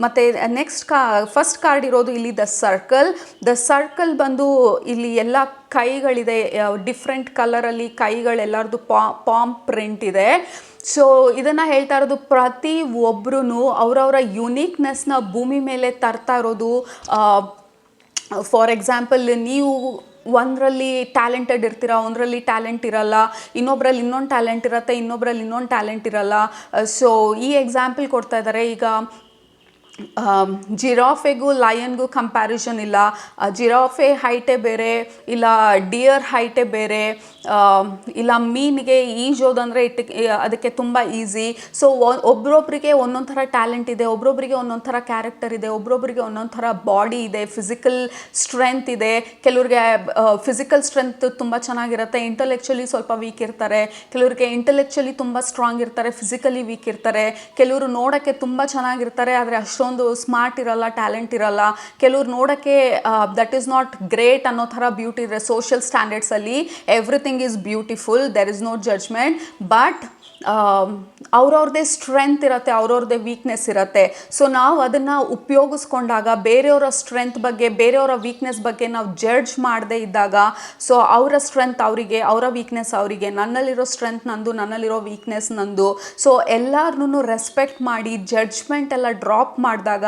ಮತ್ತು ನೆಕ್ಸ್ಟ್ ಫಸ್ಟ್ ಕಾರ್ಡ್ ಇರೋದು ಇಲ್ಲಿ ದ ಸರ್ಕಲ್ ಬಂದು ಇಲ್ಲಿ ಎಲ್ಲ ಕೈಗಳಿದೆ, ಡಿಫ್ರೆಂಟ್ ಕಲರಲ್ಲಿ ಕೈಗಳೆಲ್ಲರದು ಪಾಮ್ ಪ್ರಿಂಟ್ ಇದೆ. ಸೊ ಇದನ್ನು ಹೇಳ್ತಾ ಇರೋದು ಪ್ರತಿ ಒಬ್ಬರೂ ಅವರವರ ಯುನೀಕ್ನೆಸ್ನ ಭೂಮಿ ಮೇಲೆ ತರ್ತಾ ಇರೋದು. ಫಾರ್ ಎಕ್ಸಾಂಪಲ್, ನೀವು ಒಂದರಲ್ಲಿ ಟ್ಯಾಲೆಂಟೆಡ್ ಇರ್ತೀರ, ಒಂದರಲ್ಲಿ ಟ್ಯಾಲೆಂಟ್ ಇರಲ್ಲ, ಇನ್ನೊಬ್ಬರಲ್ಲಿ ಇನ್ನೊಂದು ಟ್ಯಾಲೆಂಟ್ ಇರುತ್ತೆ, ಇನ್ನೊಬ್ಬರಲ್ಲಿ ಇನ್ನೊಂದು ಟ್ಯಾಲೆಂಟ್ ಇರಲ್ಲ. ಸೊ ಈ ಎಕ್ಸಾಂಪಲ್ ಕೊಡ್ತಾ ಇದ್ದಾರೆ. ಈಗ ಜಿರಾಫೆಗೂ ಲಯನ್ಗೂ ಕಂಪ್ಯಾರಿಸನ್ ಇಲ್ಲ. ಜಿರಾಫೆ ಹೈಟೇ ಬೇರೆ, ಇಲ್ಲ ಡಿಯರ್ ಹೈಟೇ ಬೇರೆ, ಇಲ್ಲ ಮೀನಿಗೆ ಈಜೋದಂದರೆ ಅದಕ್ಕೆ ತುಂಬ ಈಸಿ. ಸೊ ಒಬ್ರೊಬ್ರಿಗೆ ಒಂದೊಂದು ಥರ ಟ್ಯಾಲೆಂಟ್ ಇದೆ, ಒಬ್ರೊಬ್ರಿಗೆ ಒಂದೊಂದು ಥರ ಕ್ಯಾರೆಕ್ಟರ್ ಇದೆ, ಒಬ್ರೊಬ್ರಿಗೆ ಒಂದೊಂದು ಥರ ಬಾಡಿ ಇದೆ, ಫಿಸಿಕಲ್ ಸ್ಟ್ರೆಂತ್ ಇದೆ. ಕೆಲವ್ರಿಗೆ ಫಿಸಿಕಲ್ ಸ್ಟ್ರೆಂತ್ ತುಂಬ ಚೆನ್ನಾಗಿರುತ್ತೆ, ಇಂಟೆಲೆಕ್ಚುಲಿ ಸ್ವಲ್ಪ ವೀಕ್ ಇರ್ತಾರೆ. ಕೆಲವ್ರಿಗೆ ಇಂಟೆಲೆಕ್ಚುಲಿ ತುಂಬ ಸ್ಟ್ರಾಂಗ್ ಇರ್ತಾರೆ, ಫಿಸಿಕಲಿ ವೀಕ್ ಇರ್ತಾರೆ. ಕೆಲವರು ನೋಡೋಕ್ಕೆ ತುಂಬ ಚೆನ್ನಾಗಿರ್ತಾರೆ, ಆದರೆ ಅಷ್ಟೊಂದು ಸ್ಮಾರ್ಟ್ ಇರಲ್ಲ, ಟ್ಯಾಲೆಂಟ್ ಇರಲ್ಲ. ಕೆಲವ್ರು ನೋಡೋಕ್ಕೆ ದಟ್ ಈಸ್ ನಾಟ್ ಗ್ರೇಟ್ ಅನ್ನೋ ಥರ ಬ್ಯೂಟಿ ಇದೆ. ಸೋಷಿಯಲ್ ಸ್ಟ್ಯಾಂಡರ್ಡ್ಸಲ್ಲಿ everything is beautiful, there is no judgment. But ಅವ್ರವ್ರದ್ದೇ ಸ್ಟ್ರೆಂತ್ ಇರುತ್ತೆ, ಅವ್ರವ್ರದ್ದೇ ವೀಕ್ನೆಸ್ ಇರುತ್ತೆ. ಸೊ ನಾವು ಅದನ್ನು ಉಪಯೋಗಿಸ್ಕೊಂಡಾಗ ಬೇರೆಯವರ ಸ್ಟ್ರೆಂತ್ ಬಗ್ಗೆ, ಬೇರೆಯವರ ವೀಕ್ನೆಸ್ ಬಗ್ಗೆ ನಾವು ಜಡ್ಜ್ ಮಾಡದೇ ಇದ್ದಾಗ, ಸೊ ಅವರ ಸ್ಟ್ರೆಂತ್ ಅವರಿಗೆ, ಅವರ ವೀಕ್ನೆಸ್ ಅವರಿಗೆ, ನನ್ನಲ್ಲಿರೋ ಸ್ಟ್ರೆಂತ್ ನಂದು, ನನ್ನಲ್ಲಿರೋ ವೀಕ್ನೆಸ್ ನಂದು. ಸೊ ಎಲ್ಲರನ್ನೂ ರೆಸ್ಪೆಕ್ಟ್ ಮಾಡಿ ಜಡ್ಜ್ಮೆಂಟ್ ಎಲ್ಲ ಡ್ರಾಪ್ ಮಾಡಿದಾಗ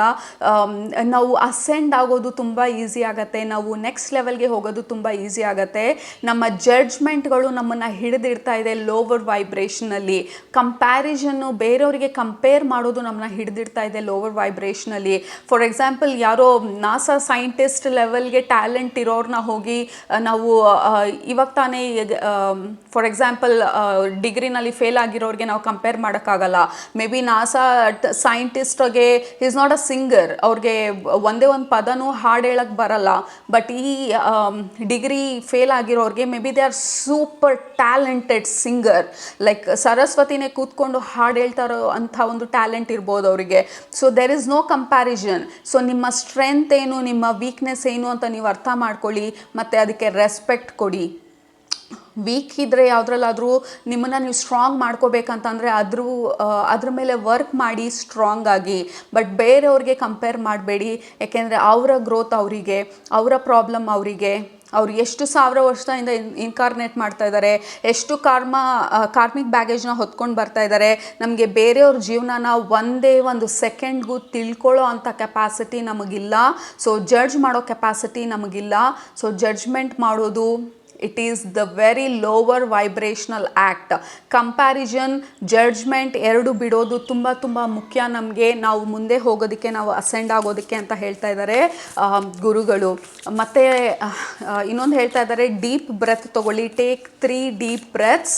ನಾವು ಅಸೆಂಡ್ ಆಗೋದು ತುಂಬ ಈಸಿ ಆಗುತ್ತೆ, ನಾವು ನೆಕ್ಸ್ಟ್ ಲೆವೆಲ್ಗೆ ಹೋಗೋದು ತುಂಬ ಈಸಿ ಆಗುತ್ತೆ. ನಮ್ಮ ಜಡ್ಜ್ಮೆಂಟ್ಗಳು ನಮ್ಮನ್ನು ಹಿಡಿದಿಡ್ತಾ ಇದೆ ಲೋವರ್ ವೈಬ್ರೇಷನಲ್ಲಿ. ಕಂಪ್ಯಾರಿಸನ್ನು, ಬೇರೆಯವರಿಗೆ ಕಂಪೇರ್ ಮಾಡೋದು ನಮ್ಮನ್ನ ಹಿಡಿದಿಡ್ತಾ ಇದೆ ಲೋವರ್ ವೈಬ್ರೇಷನಲ್ಲಿ. ಫಾರ್ ಎಕ್ಸಾಂಪಲ್, ಯಾರೋ ನಾಸಾ ಸೈಂಟಿಸ್ಟ್ ಲೆವೆಲ್ಗೆ ಟ್ಯಾಲೆಂಟ್ ಇರೋರನ್ನ ಹೋಗಿ ನಾವು ಇವಾಗ ತಾನೇ ಫಾರ್ ಎಕ್ಸಾಂಪಲ್ ಡಿಗ್ರಿನಲ್ಲಿ ಫೇಲ್ ಆಗಿರೋರಿಗೆ ನಾವು ಕಂಪೇರ್ ಮಾಡೋಕ್ಕಾಗಲ್ಲ. ಮೇ ಬಿ ನಾಸಾ ಸೈಂಟಿಸ್ಟ್ಗೆ ಈಸ್ ನಾಟ್ ಅ ಸಿಂಗರ್, ಅವ್ರಿಗೆ ಒಂದೇ ಒಂದು ಪದನೂ ಹಾಡು ಹೇಳಕ್ಕೆ ಬರಲ್ಲ. ಬಟ್ ಈ ಡಿಗ್ರಿ ಫೇಲ್ ಆಗಿರೋರಿಗೆ maybe they are super talented singer. Like ಸರಸ್ವತಿನೇ ಕೂತ್ಕೊಂಡು ಹಾಡು ಹೇಳ್ತಾರೋ ಅಂಥ ಒಂದು ಟ್ಯಾಲೆಂಟ್ ಇರ್ಬೋದು ಅವರಿಗೆ. So there is no comparison. So ನಿಮ್ಮ ಸ್ಟ್ರೆಂತ್ ಏನು, ನಿಮ್ಮ ವೀಕ್ನೆಸ್ ಏನು ಅಂತ ನೀವು ಅರ್ಥ ಮಾಡ್ಕೊಳ್ಳಿ, ಮತ್ತು ಅದಕ್ಕೆ ರೆಸ್ಪೆಕ್ಟ್ ಕೊಡಿ. ವೀಕ್ ಇದ್ದರೆ ಯಾವುದ್ರಲ್ಲಾದರೂ ನಿಮ್ಮನ್ನು ನೀವು ಸ್ಟ್ರಾಂಗ್ ಮಾಡ್ಕೋಬೇಕಂತಂದರೆ ಅದ್ರ ಮೇಲೆ ವರ್ಕ್ ಮಾಡಿ ಸ್ಟ್ರಾಂಗ್ ಆಗಿ. ಬಟ್ ಬೇರೆಯವ್ರಿಗೆ ಕಂಪೇರ್ ಮಾಡಬೇಡಿ, ಯಾಕೆಂದರೆ ಅವರ ಗ್ರೋತ್ ಅವರಿಗೆ, ಅವರ ಪ್ರಾಬ್ಲಮ್ ಅವರಿಗೆ. ಅವ್ರು ಎಷ್ಟು ಸಾವಿರ ವರ್ಷದಿಂದ ಇನ್ಕಾರ್ನೇಟ್ ಮಾಡ್ತಾ ಇದ್ದಾರೆ, ಎಷ್ಟು ಕಾರ್ಮಿಕ್ ಬ್ಯಾಗೇಜ್ನ ಹೊತ್ಕೊಂಡು ಬರ್ತಾ ಇದ್ದಾರೆ. ನಮಗೆ ಬೇರೆಯವ್ರ ಜೀವನನ ಒಂದೇ ಒಂದು ಸೆಕೆಂಡ್ಗೂ ತಿಳ್ಕೊಳ್ಳೋ ಅಂಥ ಕೆಪಾಸಿಟಿ ನಮಗಿಲ್ಲ. ಸೊ ಜಡ್ಜ್ ಮಾಡೋ ಕೆಪಾಸಿಟಿ ನಮಗಿಲ್ಲ. ಸೊ ಜಡ್ಜ್ಮೆಂಟ್ ಮಾಡೋದು, it is the very lower vibrational act. Comparison, judgment ಎರಡು ಬಿಡೋದು ತುಂಬ ತುಂಬ ಮುಖ್ಯ ನಮಗೆ, ನಾವು ಮುಂದೆ ಹೋಗೋದಕ್ಕೆ, ನಾವು ಅಸೆಂಡ್ ಆಗೋದಕ್ಕೆ ಅಂತ ಹೇಳ್ತಾ ಇದ್ದಾರೆ ಗುರುಗಳು. ಮತ್ತು ಇನ್ನೊಂದು ಹೇಳ್ತಾ ಇದ್ದಾರೆ, ಡೀಪ್ ಬ್ರೆತ್ ತಗೊಳ್ಳಿ. Take 3 deep breaths.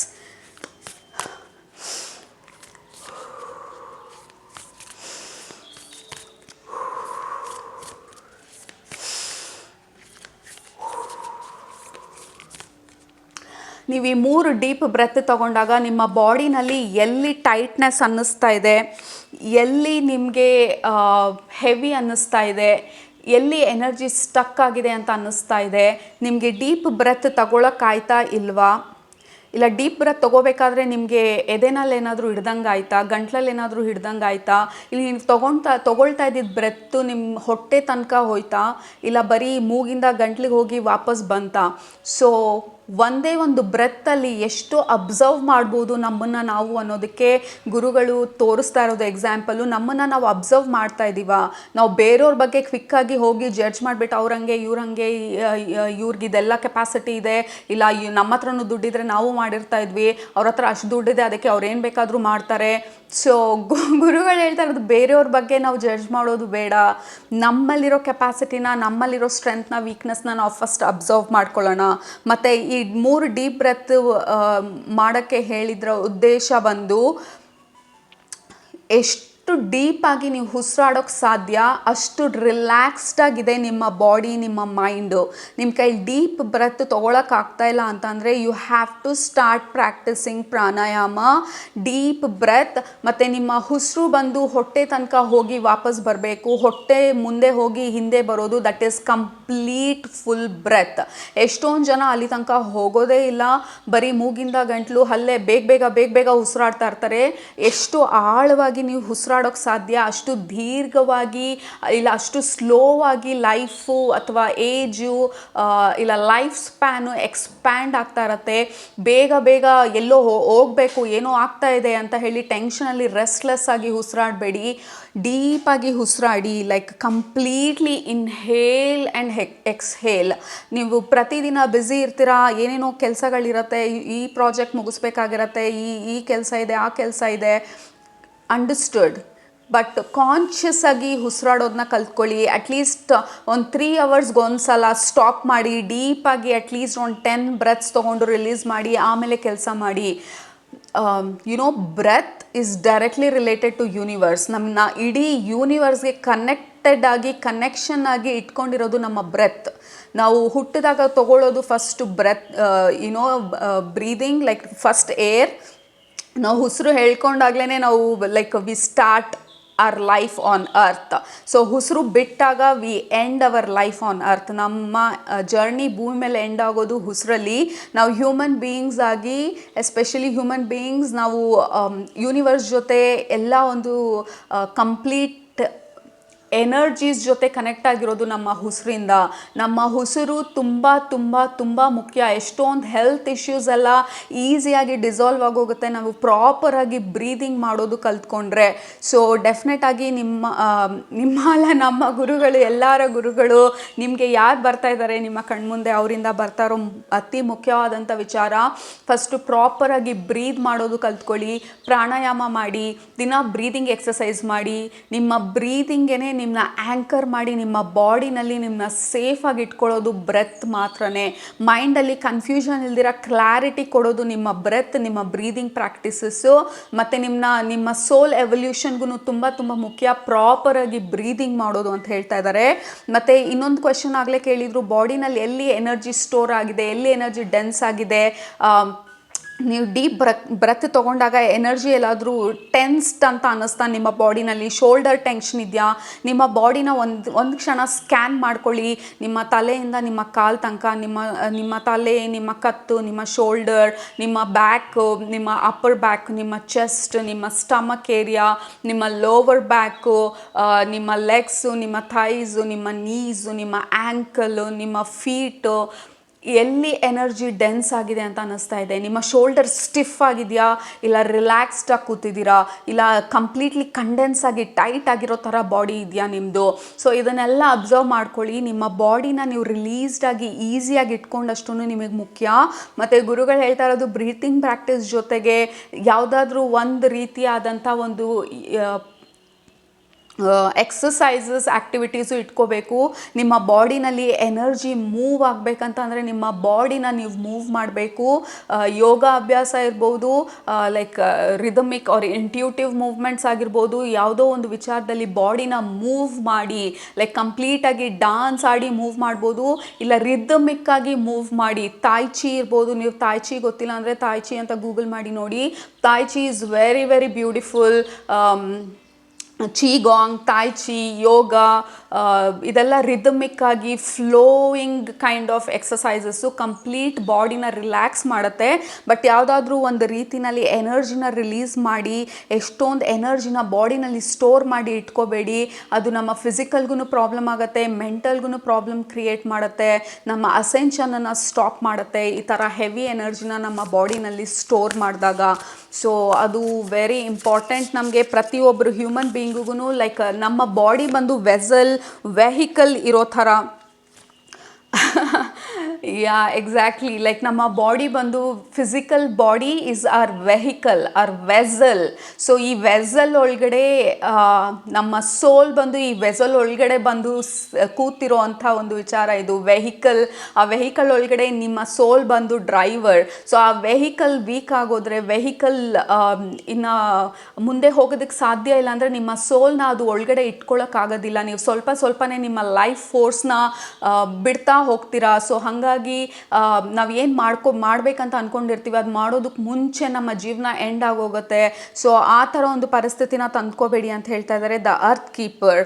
ನೀವು ಈ 3 ಡೀಪ್ ಬ್ರೆತ್ ತಗೊಂಡಾಗ ನಿಮ್ಮ ಬಾಡಿನಲ್ಲಿ ಎಲ್ಲಿ ಟೈಟ್ನೆಸ್ ಅನ್ನಿಸ್ತಾ ಇದೆ, ಎಲ್ಲಿ ನಿಮಗೆ ಹೆವಿ ಅನ್ನಿಸ್ತಾ ಇದೆ, ಎಲ್ಲಿ ಎನರ್ಜಿ ಸ್ಟಕ್ ಆಗಿದೆ ಅಂತ ಅನ್ನಿಸ್ತಾ ಇದೆ, ನಿಮಗೆ ಡೀಪ್ ಬ್ರೆತ್ ತಗೊಳಕ್ಕಾಯ್ತಾ ಇಲ್ವಾ? ಇಲ್ಲ ಡೀಪ್ ಬ್ರೆತ್ ತೊಗೋಬೇಕಾದ್ರೆ ನಿಮಗೆ ಎದೆನಲ್ಲಿ ಏನಾದರೂ ಹಿಡ್ದಂಗೆ ಆಯಿತಾ, ಗಂಟ್ಲಲ್ಲಿ ಏನಾದರೂ ಹಿಡ್ದಂಗೆ ಆಯಿತಾ, ಇಲ್ಲಿ ನೀವು ತೊಗೊಳ್ತಾ ಇದ್ದಿದ್ದು ಬ್ರೆತ್ತು ನಿಮ್ಮ ಹೊಟ್ಟೆ ತನಕ ಹೋಯ್ತಾ, ಇಲ್ಲ ಬರೀ ಮೂಗಿಂದ ಗಂಟ್ಲಿಗೆ ಹೋಗಿ ವಾಪಸ್ ಬಂತಾ? ಸೊ ಒಂದೇ ಒಂದು ಬ್ರೆತ್ತಲ್ಲಿ ಎಷ್ಟು ಅಬ್ಸರ್ವ್ ಮಾಡ್ಬೋದು ನಮ್ಮನ್ನು ನಾವು ಅನ್ನೋದಕ್ಕೆ ಗುರುಗಳು ತೋರಿಸ್ತಾ ಇರೋದು ಎಕ್ಸಾಂಪಲು. ನಮ್ಮನ್ನು ನಾವು ಅಬ್ಸರ್ವ್ ಮಾಡ್ತಾ ಇದ್ದೀವ? ನಾವು ಬೇರೆಯವ್ರ ಬಗ್ಗೆ ಕ್ವಿಕ್ಕಾಗಿ ಹೋಗಿ ಜಡ್ಜ್ ಮಾಡಿಬಿಟ್ಟು ಅವ್ರಂಗೆ ಇವ್ರಂಗೆ, ಇವ್ರಿಗಿದೆಲ್ಲ ಕೆಪಾಸಿಟಿ ಇದೆ, ಇಲ್ಲ ನಮ್ಮ ಹತ್ರನೂ ದುಡ್ಡಿದ್ರೆ ನಾವು ಮಾಡಿರ್ತಾ ಇದ್ವಿ, ಅವ್ರ ಹತ್ರ ಅಷ್ಟು ದುಡ್ಡಿದೆ ಅದಕ್ಕೆ ಅವ್ರು ಏನು ಬೇಕಾದರೂ ಮಾಡ್ತಾರೆ. ಸೊ ಗುರುಗಳು ಹೇಳ್ತಾ ಇರೋದು, ಬೇರೆಯವ್ರ ಬಗ್ಗೆ ನಾವು ಜಡ್ಜ್ ಮಾಡೋದು ಬೇಡ. ನಮ್ಮಲ್ಲಿರೋ ಕೆಪಾಸಿಟಿನ, ನಮ್ಮಲ್ಲಿರೋ ಸ್ಟ್ರೆಂತ್ನ, ವೀಕ್ನೆಸ್ನ ನಾವು ಫಸ್ಟ್ ಅಬ್ಸರ್ವ್ ಮಾಡ್ಕೊಳ್ಳೋಣ. ಮತ್ತು ಈ 3 ಡೀಪ್ ಬ್ರೆತ್ ಮಾಡೋಕ್ಕೆ ಹೇಳಿದ್ರ ಉದ್ದೇಶ ಬಂದು, ಎಷ್ಟು ಡೀಪಾಗಿ ನೀವು ಉಸಿರಾಡೋಕ್ಕೆ ಸಾಧ್ಯ ಅಷ್ಟು ರಿಲ್ಯಾಕ್ಸ್ಡ್ ಆಗಿದೆ ನಿಮ್ಮ ಬಾಡಿ, ನಿಮ್ಮ ಮೈಂಡು. ನಿಮ್ಮ ಕೈ ಡೀಪ್ ಬ್ರೆತ್ ತೊಗೊಳಕ್ಕಾಗ್ತಾ ಇಲ್ಲ ಅಂತಂದರೆ you have to start practising pranayama, deep breath. ಮತ್ತು ನಿಮ್ಮ ಉಸಿರು ಬಂದು ಹೊಟ್ಟೆ ತನಕ ಹೋಗಿ ವಾಪಸ್ ಬರಬೇಕು, ಹೊಟ್ಟೆ ಮುಂದೆ ಹೋಗಿ ಹಿಂದೆ ಬರೋದು, that is complete full breath. ಎಷ್ಟೊಂದು ಜನ ಅಲ್ಲಿ ತನಕ ಹೋಗೋದೇ ಇಲ್ಲ, ಬರೀ ಮೂಗಿಂದ ಗಂಟ್ಲು ಹಲ್ಲೆ ಬೇಗ ಬೇಗ ಉಸಿರಾಡ್ತಾ ಇರ್ತಾರೆ. ಎಷ್ಟು ಆಳವಾಗಿ ನೀವು ಉಸಿರಾಡೋಕ್ಕೆ ಸಾಧ್ಯ ಅಷ್ಟು ದೀರ್ಘವಾಗಿ, ಇಲ್ಲ ಅಷ್ಟು ಸ್ಲೋವಾಗಿ ಲೈಫು ಅಥವಾ ಏಜು ಇಲ್ಲ ಲೈಫ್ ಸ್ಪ್ಯಾನು ಎಕ್ಸ್ಪ್ಯಾಂಡ್ ಆಗ್ತಾ ಇರತ್ತೆ. ಬೇಗ ಎಲ್ಲೋ ಹೋಗಬೇಕು, ಏನೋ ಆಗ್ತಾ ಇದೆ ಅಂತ ಹೇಳಿ ಟೆನ್ಷನಲ್ಲಿ ರೆಸ್ಟ್ಲೆಸ್ ಆಗಿ ಉಸಿರಾಡಬೇಡಿ. ಡೀಪಾಗಿ ಉಸಿರಾಡಿ, like completely inhale and exhale. ನೀವು ಪ್ರತಿದಿನ ಬ್ಯುಸಿ ಇರ್ತೀರಾ, ಏನೇನೋ ಕೆಲಸಗಳಿರುತ್ತೆ, ಈ ಪ್ರಾಜೆಕ್ಟ್ ಮುಗಿಸ್ಬೇಕಾಗಿರತ್ತೆ, ಈ ಕೆಲಸ ಇದೆ, ಆ ಕೆಲಸ ಇದೆ, ಅಂಡರ್ಸ್ಟುಡ್. ಬಟ್ ಕಾನ್ಷಿಯಸ್ ಆಗಿ ಉಸಿರಾಡೋದನ್ನ ಕಲ್ತ್ಕೊಳ್ಳಿ. ಅಟ್ಲೀಸ್ಟ್ ಒಂದು 3 ಅವರ್ಸ್ಗೆ ಒಂದ್ಸಲ ಸ್ಟಾಪ್ ಮಾಡಿ, ಡೀಪಾಗಿ ಅಟ್ಲೀಸ್ಟ್ ಒಂದು 10 ಬ್ರೆತ್ಸ್ ತೊಗೊಂಡು ರಿಲೀಸ್ ಮಾಡಿ, ಆಮೇಲೆ ಕೆಲಸ ಮಾಡಿ. Breath is directly related to universe. ನಮ್ಮನ್ನ ಇಡೀ ಯೂನಿವರ್ಸ್ಗೆ ಕನೆಕ್ಷನ್ ಆಗಿ ಇಟ್ಕೊಂಡಿರೋದು ನಮ್ಮ ಬ್ರೆತ್. ನಾವು ಹುಟ್ಟಿದಾಗ ತಗೊಳ್ಳೋದು first breath, breathing, like first air. ನಾವು ಉಸಿರು ಹೇಳ್ಕೊಂಡಾಗ್ಲೇ ನಾವು like we start our life on earth. So ಉಸಿರು ಬಿಟ್ಟಾಗ we end our life on earth. ನಮ್ಮ ಜರ್ನಿ ಭೂಮಿ ಮೇಲೆ ಎಂಡ್ ಆಗೋದು ಉಸಿರಲ್ಲಿ. ನಾವು ಹ್ಯೂಮನ್ ಬೀಯಿಂಗ್ಸ್ ಆಗಿ, ಎಸ್ಪೆಷಲಿ ಹ್ಯೂಮನ್ ಬೀಯಿಂಗ್ಸ್, ನಾವು ಯೂನಿವರ್ಸ್ ಜೊತೆ ಎಲ್ಲ ಒಂದು ಕಂಪ್ಲೀಟ್ ಎನರ್ಜೀಸ್ ಜೊತೆ ಕನೆಕ್ಟ್ ಆಗಿರೋದು ನಮ್ಮ ಉಸಿರಿಂದ. ನಮ್ಮ ಉಸಿರು ತುಂಬ ತುಂಬ ತುಂಬ ಮುಖ್ಯ. ಎಷ್ಟೊಂದು ಹೆಲ್ತ್ ಇಶ್ಯೂಸ್ ಎಲ್ಲ ಈಸಿಯಾಗಿ ಡಿಸಾಲ್ವ್ ಆಗೋಗುತ್ತೆ ನಾವು ಪ್ರಾಪರಾಗಿ ಬ್ರೀದಿಂಗ್ ಮಾಡೋದು ಕಲ್ತ್ಕೊಂಡ್ರೆ. ಸೊ ಡೆಫಿನೆಟಾಗಿ ನಿಮ್ಮ ಅಲ್ಲ, ನಮ್ಮ ಗುರುಗಳು, ಎಲ್ಲರ ಗುರುಗಳು, ನಿಮಗೆ ಯಾರು ಬರ್ತಾ ಇದ್ದಾರೆ ನಿಮ್ಮ ಕಣ್ಮುಂದೆ ಅವರಿಂದ ಬರ್ತಾ ಇರೋ ಅತಿ ಮುಖ್ಯವಾದಂಥ ವಿಚಾರ, ಫಸ್ಟು ಪ್ರಾಪರಾಗಿ ಬ್ರೀದ್ ಮಾಡೋದು ಕಲ್ತ್ಕೊಳ್ಳಿ. ಪ್ರಾಣಾಯಾಮ ಮಾಡಿ, ದಿನ ಬ್ರೀದಿಂಗ್ ಎಕ್ಸಸೈಸ್ ಮಾಡಿ. ನಿಮ್ಮ ಬ್ರೀದಿಂಗೇ ನಿಮ್ಮನ್ನ ಆ್ಯಂಕರ್ ಮಾಡಿ ನಿಮ್ಮ ಬಾಡಿನಲ್ಲಿ ನಿಮ್ಮನ್ನ ಸೇಫಾಗಿ ಇಟ್ಕೊಳ್ಳೋದು ಬ್ರೆತ್ ಮಾತ್ರನೇ. ಮೈಂಡಲ್ಲಿ ಕನ್ಫ್ಯೂಷನ್ ಇಲ್ದಿರ ಕ್ಲಾರಿಟಿ ಕೊಡೋದು ನಿಮ್ಮ ಬ್ರೆತ್, ನಿಮ್ಮ ಬ್ರೀದಿಂಗ್ ಪ್ರಾಕ್ಟೀಸಸ್ಸು. ಮತ್ತು ನಿಮ್ಮ ಸೋಲ್ ಎವಲ್ಯೂಷನ್ಗೂ ತುಂಬ ತುಂಬ ಮುಖ್ಯ ಪ್ರಾಪರಾಗಿ ಬ್ರೀದಿಂಗ್ ಮಾಡೋದು ಅಂತ ಹೇಳ್ತಾ ಇದ್ದಾರೆ. ಮತ್ತು ಇನ್ನೊಂದು ಕ್ವೆಶನ್ ಆಗಲೇ ಕೇಳಿದರು, ಬಾಡಿನಲ್ಲಿ ಎಲ್ಲಿ ಎನರ್ಜಿ ಸ್ಟೋರ್ ಆಗಿದೆ, ಎಲ್ಲಿ ಎನರ್ಜಿ ಡೆನ್ಸ್ ಆಗಿದೆ. ನೀವು ಡೀಪ್ ಬ್ರೆತ್ ತೊಗೊಂಡಾಗ ಎನರ್ಜಿ ಎಲ್ಲಾದರೂ ಟೆನ್ಸ್ಡ್ ಅಂತ ಅನ್ನಿಸ್ತಾ ನಿಮ್ಮ ಬಾಡಿನಲ್ಲಿ, ಶೋಲ್ಡರ್ ಟೆನ್ಷನ್ ಇದೆಯಾ, ನಿಮ್ಮ ಬಾಡಿನ ಒಂದು ಕ್ಷಣ ಸ್ಕ್ಯಾನ್ ಮಾಡ್ಕೊಳ್ಳಿ. ನಿಮ್ಮ ತಲೆಯಿಂದ ನಿಮ್ಮ ಕಾಲು ತನಕ, ನಿಮ್ಮ ತಲೆ, ನಿಮ್ಮ ಕತ್ತು, ನಿಮ್ಮ ಶೋಲ್ಡರ್, ನಿಮ್ಮ ಬ್ಯಾಕು, ನಿಮ್ಮ ಅಪ್ಪರ್ ಬ್ಯಾಕ್, ನಿಮ್ಮ ಚೆಸ್ಟ್, ನಿಮ್ಮ ಸ್ಟಮಕ್ ಏರಿಯಾ, ನಿಮ್ಮ ಲೋವರ್ ಬ್ಯಾಕು, ನಿಮ್ಮ ಲೆಗ್ಸು, ನಿಮ್ಮ ಥೈಸು, ನಿಮ್ಮ ನೀಸು, ನಿಮ್ಮ ಆ್ಯಂಕಲು, ನಿಮ್ಮ ಫೀಟು, ಎಲ್ಲಿ ಎನರ್ಜಿ ಡೆನ್ಸ್ ಆಗಿದೆ ಅಂತ ಅನ್ನಿಸ್ತಾ ಇದೆ. ನಿಮ್ಮ ಶೋಲ್ಡರ್ ಸ್ಟಿಫ್ ಆಗಿದೆಯಾ, ಇಲ್ಲ ರಿಲ್ಯಾಕ್ಸ್ಡಾಗಿ ಕೂತಿದ್ದೀರಾ, ಇಲ್ಲ ಕಂಪ್ಲೀಟ್ಲಿ ಕಂಡೆನ್ಸ್ ಆಗಿ ಟೈಟ್ ಆಗಿರೋ ಥರ ಬಾಡಿ ಇದೆಯಾ ನಿಮ್ಮದು. ಸೊ ಇದನ್ನೆಲ್ಲ ಅಬ್ಸರ್ವ್ ಮಾಡ್ಕೊಳ್ಳಿ. ನಿಮ್ಮ ಬಾಡಿನ ನೀವು ರಿಲೀಸ್ಡಾಗಿ ಈಸಿಯಾಗಿ ಇಟ್ಕೊಂಡಷ್ಟು ನಿಮಗೆ ಮುಖ್ಯ. ಮತ್ತು ಗುರುಗಳು ಹೇಳ್ತಾ ಇರೋದು, ಬ್ರೀತಿಂಗ್ ಪ್ರಾಕ್ಟೀಸ್ ಜೊತೆಗೆ ಯಾವುದಾದ್ರೂ ಒಂದು ರೀತಿಯಾದಂಥ ಒಂದು ಎಕ್ಸಸೈಸಸ್ ಆ್ಯಕ್ಟಿವಿಟೀಸು ಇಟ್ಕೋಬೇಕು. ನಿಮ್ಮ ಬಾಡಿನಲ್ಲಿ ಎನರ್ಜಿ ಮೂವ್ ಆಗಬೇಕಂತಂದರೆ ನಿಮ್ಮ ಬಾಡಿನ ನೀವು ಮೂವ್ ಮಾಡಬೇಕು. ಯೋಗ ಅಭ್ಯಾಸ ಇರ್ಬೋದು, like rhythmic or intuitive movements ಆಗಿರ್ಬೋದು. ಯಾವುದೋ ಒಂದು ವಿಚಾರದಲ್ಲಿ ಬಾಡಿನ ಮೂವ್ ಮಾಡಿ, ಲೈಕ್ ಕಂಪ್ಲೀಟಾಗಿ ಡಾನ್ಸ್ ಆಡಿ ಮೂವ್ ಮಾಡ್ಬೋದು, ಇಲ್ಲ ರಿದಮಿಕ್ಕಾಗಿ ಮೂವ್ ಮಾಡಿ. ತಾಯ್ಚಿ ಇರ್ಬೋದು, ನೀವು ತಾಯ್ಚಿ ಗೊತ್ತಿಲ್ಲ ಅಂದರೆ ತಾಯ್ಚಿ ಅಂತ ಗೂಗಲ್ ಮಾಡಿ ನೋಡಿ. Tai chi is very very beautiful. Qigong, tai chi, yoga, ಇದೆಲ್ಲ ರಿದಮಿಕ್ಕಾಗಿ flowing kind of exercises. Complete ಬಾಡಿನ ರಿಲ್ಯಾಕ್ಸ್ ಮಾಡುತ್ತೆ. ಬಟ್ ಯಾವುದಾದ್ರೂ ಒಂದು ರೀತಿನಲ್ಲಿ ಎನರ್ಜಿನ ರಿಲೀಸ್ ಮಾಡಿ, ಎಷ್ಟೊಂದು ಎನರ್ಜಿನ ಬಾಡಿನಲ್ಲಿ ಸ್ಟೋರ್ ಮಾಡಿ ಇಟ್ಕೋಬೇಡಿ. ಅದು ನಮ್ಮ ಫಿಸಿಕಲ್ಗೂ ಪ್ರಾಬ್ಲಮ್ ಆಗುತ್ತೆ, ಮೆಂಟಲ್ಗೂ ಪ್ರಾಬ್ಲಮ್ ಕ್ರಿಯೇಟ್ ಮಾಡುತ್ತೆ, ನಮ್ಮ ಅಸೆನ್ಷನನ್ನು ಸ್ಟಾಪ್ ಮಾಡುತ್ತೆ ಈ ಥರ ಹೆವಿ ಎನರ್ಜಿನ ನಮ್ಮ ಬಾಡಿನಲ್ಲಿ ಸ್ಟೋರ್ ಮಾಡಿದಾಗ. ಸೊ ಅದು ವೆರಿ ಇಂಪಾರ್ಟೆಂಟ್ ನಮಗೆ. ಪ್ರತಿಯೊಬ್ಬರು ಹ್ಯೂಮನ್ ಬೀಯಿಂಗಿಗೂ ಲೈಕ್ ನಮ್ಮ ಬಾಡಿ ಬಂದು ವೆಹಿಕಲ್ ಇರೋ ಥರ. ಯಾ ಎಕ್ಸಾಕ್ಟ್ಲಿ, ಲೈಕ್ ನಮ್ಮ ಬಾಡಿ ಬಂದು physical body is our vehicle, or vessel. So ಈ ವೆಸಲ್ ಒಳಗಡೆ ನಮ್ಮ ಸೋಲ್ ಬಂದು ಈ ವೆಸಲ್ ಒಳಗಡೆ ಬಂದು ಕೂತಿರೋ ಅಂಥ ಒಂದು ವಿಚಾರ ಇದು ವೆಹಿಕಲ್. ಆ ವೆಹಿಕಲ್ ಒಳಗಡೆ ನಿಮ್ಮ ಸೋಲ್ ಬಂದು ಡ್ರೈವರ್. ಸೊ ಆ ವೆಹಿಕಲ್ ವೀಕ್ ಆಗೋದ್ರೆ, ವೆಹಿಕಲ್ ಇನ್ನು ಮುಂದೆ ಹೋಗೋದಕ್ಕೆ ಸಾಧ್ಯ ಇಲ್ಲ ಅಂದರೆ ನಿಮ್ಮ ಸೋಲ್ನ ಅದು ಒಳಗಡೆ ಇಟ್ಕೊಳ್ಳೋಕ್ಕಾಗೋದಿಲ್ಲ. ನೀವು ಸ್ವಲ್ಪನೇ ನಿಮ್ಮ ಲೈಫ್ ಫೋರ್ಸ್ನ ಬಿಡ್ತಾ ಹೋಗ್ತೀರಾ. ಸೊ ಹಾಗಾಗಿ ನಾವು ಏನು ಮಾಡಬೇಕಂತ ಅಂದ್ಕೊಂಡಿರ್ತೀವಿ ಅದು ಮಾಡೋದಕ್ಕೆ ಮುಂಚೆ ನಮ್ಮ ಜೀವನ ಎಂಡ್ ಆಗೋಗುತ್ತೆ. ಸೊ ಆ ಥರ ಒಂದು ಪರಿಸ್ಥಿತಿನ ತಂದ್ಕೋಬೇಡಿ ಅಂತ ಹೇಳ್ತಾ ಇದ್ದಾರೆ ದ ಅರ್ತ್ ಕೀಪರ್.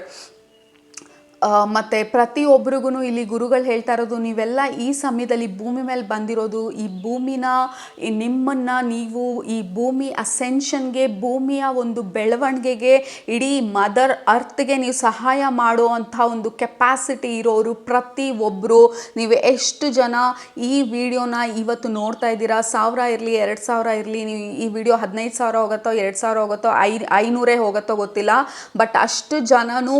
ಮತ್ತು ಪ್ರತಿಯೊಬ್ಬರಿಗೂ ಇಲ್ಲಿ ಗುರುಗಳು ಹೇಳ್ತಾ ಇರೋದು, ನೀವೆಲ್ಲ ಈ ಸಮಯದಲ್ಲಿ ಭೂಮಿ ಮೇಲೆ ಬಂದಿರೋದು, ಈ ಭೂಮಿನ ನಿಮ್ಮನ್ನು ನೀವು ಈ ಭೂಮಿ ಅಸೆನ್ಷನ್ಗೆ, ಭೂಮಿಯ ಒಂದು ಬೆಳವಣಿಗೆಗೆ, ಇಡೀ ಮದರ್ ಅರ್ತ್ಗೆ ನೀವು ಸಹಾಯ ಮಾಡುವಂಥ ಒಂದು ಕೆಪಾಸಿಟಿ ಇರೋರು ಪ್ರತಿಯೊಬ್ಬರು. ನೀವು ಎಷ್ಟು ಜನ ಈ ವಿಡಿಯೋನ ಇವತ್ತು ನೋಡ್ತಾ ಇದ್ದೀರಾ, 1000 ಇರಲಿ 2000 ಇರಲಿ, ನೀವು ಈ ವಿಡಿಯೋ 15,000 ಹೋಗುತ್ತೋ 2000 ಹೋಗುತ್ತೋ 500 ಹೋಗುತ್ತೋ ಗೊತ್ತಿಲ್ಲ, ಬಟ್ ಅಷ್ಟು ಜನನೂ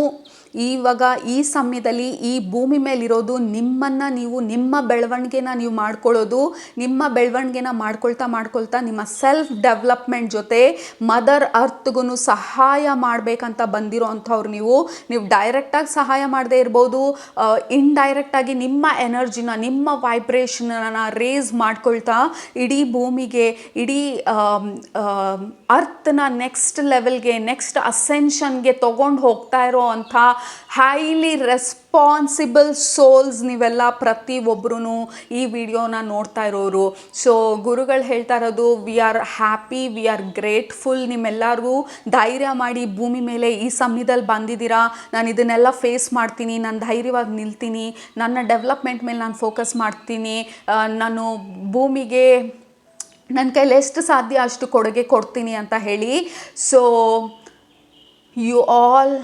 ಇವಾಗ ಈ ಸಮಯದಲ್ಲಿ ಈ ಭೂಮಿ ಮೇಲಿರೋದು ನಿಮ್ಮನ್ನು ನೀವು, ನಿಮ್ಮ ಬೆಳವಣಿಗೆನ ನೀವು ಮಾಡ್ಕೊಳ್ಳೋದು, ನಿಮ್ಮ ಬೆಳವಣಿಗೆನ ಮಾಡ್ಕೊಳ್ತಾ ನಿಮ್ಮ ಸೆಲ್ಫ್ ಡೆವಲಪ್ಮೆಂಟ್ ಜೊತೆ ಮದರ್ ಅರ್ತ್ಗೂ ಸಹಾಯ ಮಾಡಬೇಕಂತ ಬಂದಿರೋ ಅಂಥವ್ರು ನೀವು ಡೈರೆಕ್ಟಾಗಿ ಸಹಾಯ ಮಾಡದೇ ಇರ್ಬೋದು, ಇಂಡೈರೆಕ್ಟಾಗಿ ನಿಮ್ಮ ಎನರ್ಜಿನ, ನಿಮ್ಮ ವೈಬ್ರೇಷನನ್ನು ರೇಸ್ ಮಾಡ್ಕೊಳ್ತಾ ಇಡೀ ಭೂಮಿಗೆ, ಇಡೀ ಅರ್ಥನ ನೆಕ್ಸ್ಟ್ ಲೆವೆಲ್ಗೆ, ನೆಕ್ಸ್ಟ್ ಅಸೆನ್ಷನ್ಗೆ ತೊಗೊಂಡು ಹೋಗ್ತಾ ಇರೋ ಅಂಥ ಹೈಲಿ ರೆಸ್ಪಾನ್ಸಿಬಲ್ ಸೋಲ್ಸ್ ನೀವೆಲ್ಲ ಪ್ರತಿಯೊಬ್ಬರೂ ಈ ವಿಡಿಯೋನ ನೋಡ್ತಾ ಇರೋರು. ಸೊ ಗುರುಗಳು ಹೇಳ್ತಾ ಇರೋದು, we are happy, we are grateful. ನಿಮ್ಮೆಲ್ಲರಿಗೂ ಧೈರ್ಯ ಮಾಡಿ, ಭೂಮಿ ಮೇಲೆ ಈ ಸಮಯದಲ್ಲಿ ಬಂದಿದ್ದೀರಾ, ನಾನು ಇದನ್ನೆಲ್ಲ ಫೇಸ್ ಮಾಡ್ತೀನಿ, ನಾನು ಧೈರ್ಯವಾಗಿ ನಿಲ್ತೀನಿ, ನನ್ನ ಡೆವಲಪ್ಮೆಂಟ್ ಮೇಲೆ ನಾನು ಫೋಕಸ್ ಮಾಡ್ತೀನಿ, ನಾನು ಭೂಮಿಗೆ ನನ್ನ ಕೈಲಿ ಎಷ್ಟು ಸಾಧ್ಯ ಅಷ್ಟು ಕೊಡುಗೆ ಕೊಡ್ತೀನಿ ಅಂತ ಹೇಳಿ. So you all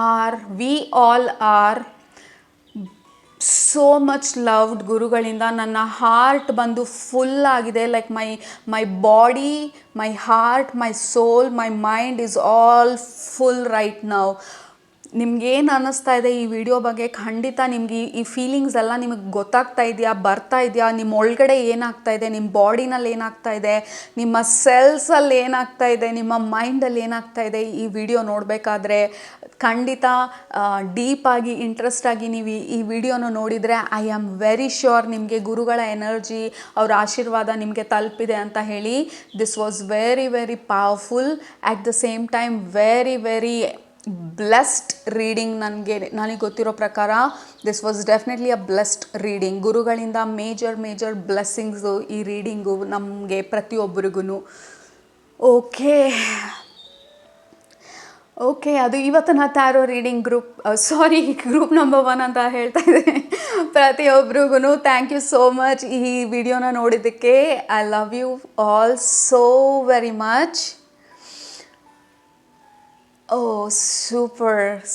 are, we all are so much loved ಗುರುಗಳಿಂದ. ನನ್ನ ಹಾರ್ಟ್ ಬಂದು ಫುಲ್ ಆಗಿದೆ. Like my body, my heart, my soul, my mind is all full right now. ನಿಮ್ಗೇನು ಅನ್ನಿಸ್ತಾ ಇದೆ ಈ ವಿಡಿಯೋ ಬಗ್ಗೆ? ಖಂಡಿತ ನಿಮ್ಗೆ ಈ ಫೀಲಿಂಗ್ಸ್ ಎಲ್ಲ ನಿಮಗೆ ಗೊತ್ತಾಗ್ತಾ ಇದೆಯಾ, ಬರ್ತಾ ಇದೆಯಾ? ನಿಮ್ಮ ಒಳಗಡೆ ಏನಾಗ್ತಾ ಇದೆ, ನಿಮ್ಮ ಬಾಡಿನಲ್ಲಿ ಏನಾಗ್ತಾ ಇದೆ, ನಿಮ್ಮ ಸೆಲ್ಸಲ್ಲಿ ಏನಾಗ್ತಾ ಇದೆ, ನಿಮ್ಮ ಮೈಂಡಲ್ಲಿ ಏನಾಗ್ತಾ ಇದೆ ಈ ವಿಡಿಯೋ ನೋಡಬೇಕಾದ್ರೆ? ಖಂಡಿತ ಡೀಪಾಗಿ ಇಂಟ್ರೆಸ್ಟಾಗಿ ನೀವು ಈ ವಿಡಿಯೋನ ನೋಡಿದರೆ ಐ ಆಮ್ ವೆರಿ ಶ್ಯೂರ್ ನಿಮಗೆ ಗುರುಗಳ ಎನರ್ಜಿ, ಅವರ ಆಶೀರ್ವಾದ ನಿಮಗೆ ತಲುಪಿದೆ ಅಂತ ಹೇಳಿ. This was very very powerful, at the same time very very blessed reading. ನನಗೆ ಗೊತ್ತಿರೋ ಪ್ರಕಾರ this was definitely a blessed reading. ಗುರುಗಳಿಂದ ಮೇಜರ್ ಬ್ಲೆಸ್ಸಿಂಗ್ಸು ಈ ರೀಡಿಂಗು ನಮಗೆ ಪ್ರತಿಯೊಬ್ಬರಿಗೂ. ಓಕೆ, ಅದು ಇವತ್ತಿನ ಟ್ಯಾರೋ ರೀಡಿಂಗ್ ಗ್ರೂಪ್ ನಂಬರ್ 1 ಅಂತ ಹೇಳ್ತಾ ಇದ್ದೀನಿ ಪ್ರತಿಯೊಬ್ಬರಿಗೂ. ಥ್ಯಾಂಕ್ ಯು ಸೋ ಮಚ್ ಈ ವಿಡಿಯೋನ ನೋಡಿದ್ದಕ್ಕೆ. I love you all so very much.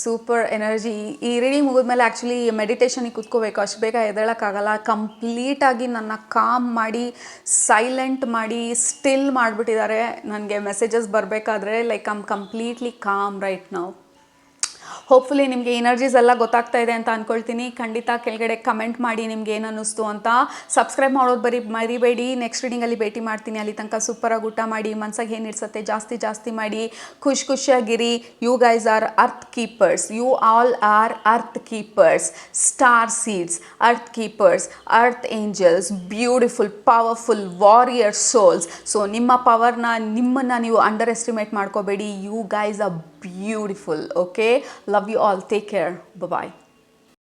Super energy. ಈ ರೀಡಿಂಗ್ ಮುಗಿದ್ಮೇಲೆ ಆ್ಯಕ್ಚುಲಿ ಮೆಡಿಟೇಷನಿಗೆ ಕೂತ್ಕೋಬೇಕು, ಅಷ್ಟು ಬೇಗ ಎದ್ದೇಳೋಕ್ಕಾಗಲ್ಲ. ಕಂಪ್ಲೀಟಾಗಿ ನನ್ನ ಕಾಮ್ ಮಾಡಿ, ಸೈಲೆಂಟ್ ಮಾಡಿ, ಸ್ಟಿಲ್ ಮಾಡಿಬಿಟ್ಟಿದ್ದಾರೆ ನನಗೆ ಮೆಸೇಜಸ್ ಬರಬೇಕಾದ್ರೆ. Like I am completely com right now. Hopefully ನಿಮಗೆ ಎನರ್ಜೀಸ್ ಎಲ್ಲ ಗೊತ್ತಾಗ್ತಾ ಇದೆ ಅಂತ ಅಂದ್ಕೊಳ್ತೀನಿ. ಖಂಡಿತ ಕೆಳಗಡೆ ಕಮೆಂಟ್ ಮಾಡಿ ನಿಮ್ಗೆ ಏನು ಅನ್ನಿಸ್ತು ಅಂತ. ಸಬ್ಸ್ಕ್ರೈಬ್ ಮಾಡೋದು ಮರಿಬೇಡಿ. ನೆಕ್ಸ್ಟ್ ರೀಡಿಂಗಲ್ಲಿ ಭೇಟಿ ಮಾಡ್ತೀನಿ. ಅಲ್ಲಿ ತನಕ ಸೂಪರಾಗಿ ಊಟ ಮಾಡಿ, ಮನ್ಸಾಗಿ ಏನು ಇಡ್ಸತ್ತೆ ಜಾಸ್ತಿ ಮಾಡಿ, ಖುಷಿಯಾಗಿರಿ. You guys are earth keepers. You all are earth keepers, star seeds, earth keepers, earth angels, beautiful powerful warrior souls. So ನಿಮ್ಮ ಪವರ್ನ, ನಿಮ್ಮನ್ನು ನೀವು ಅಂಡರ್ ಎಸ್ಟಿಮೇಟ್ ಮಾಡ್ಕೋಬೇಡಿ. You guys are beautiful. Okay, love you all. Take care. Bye bye.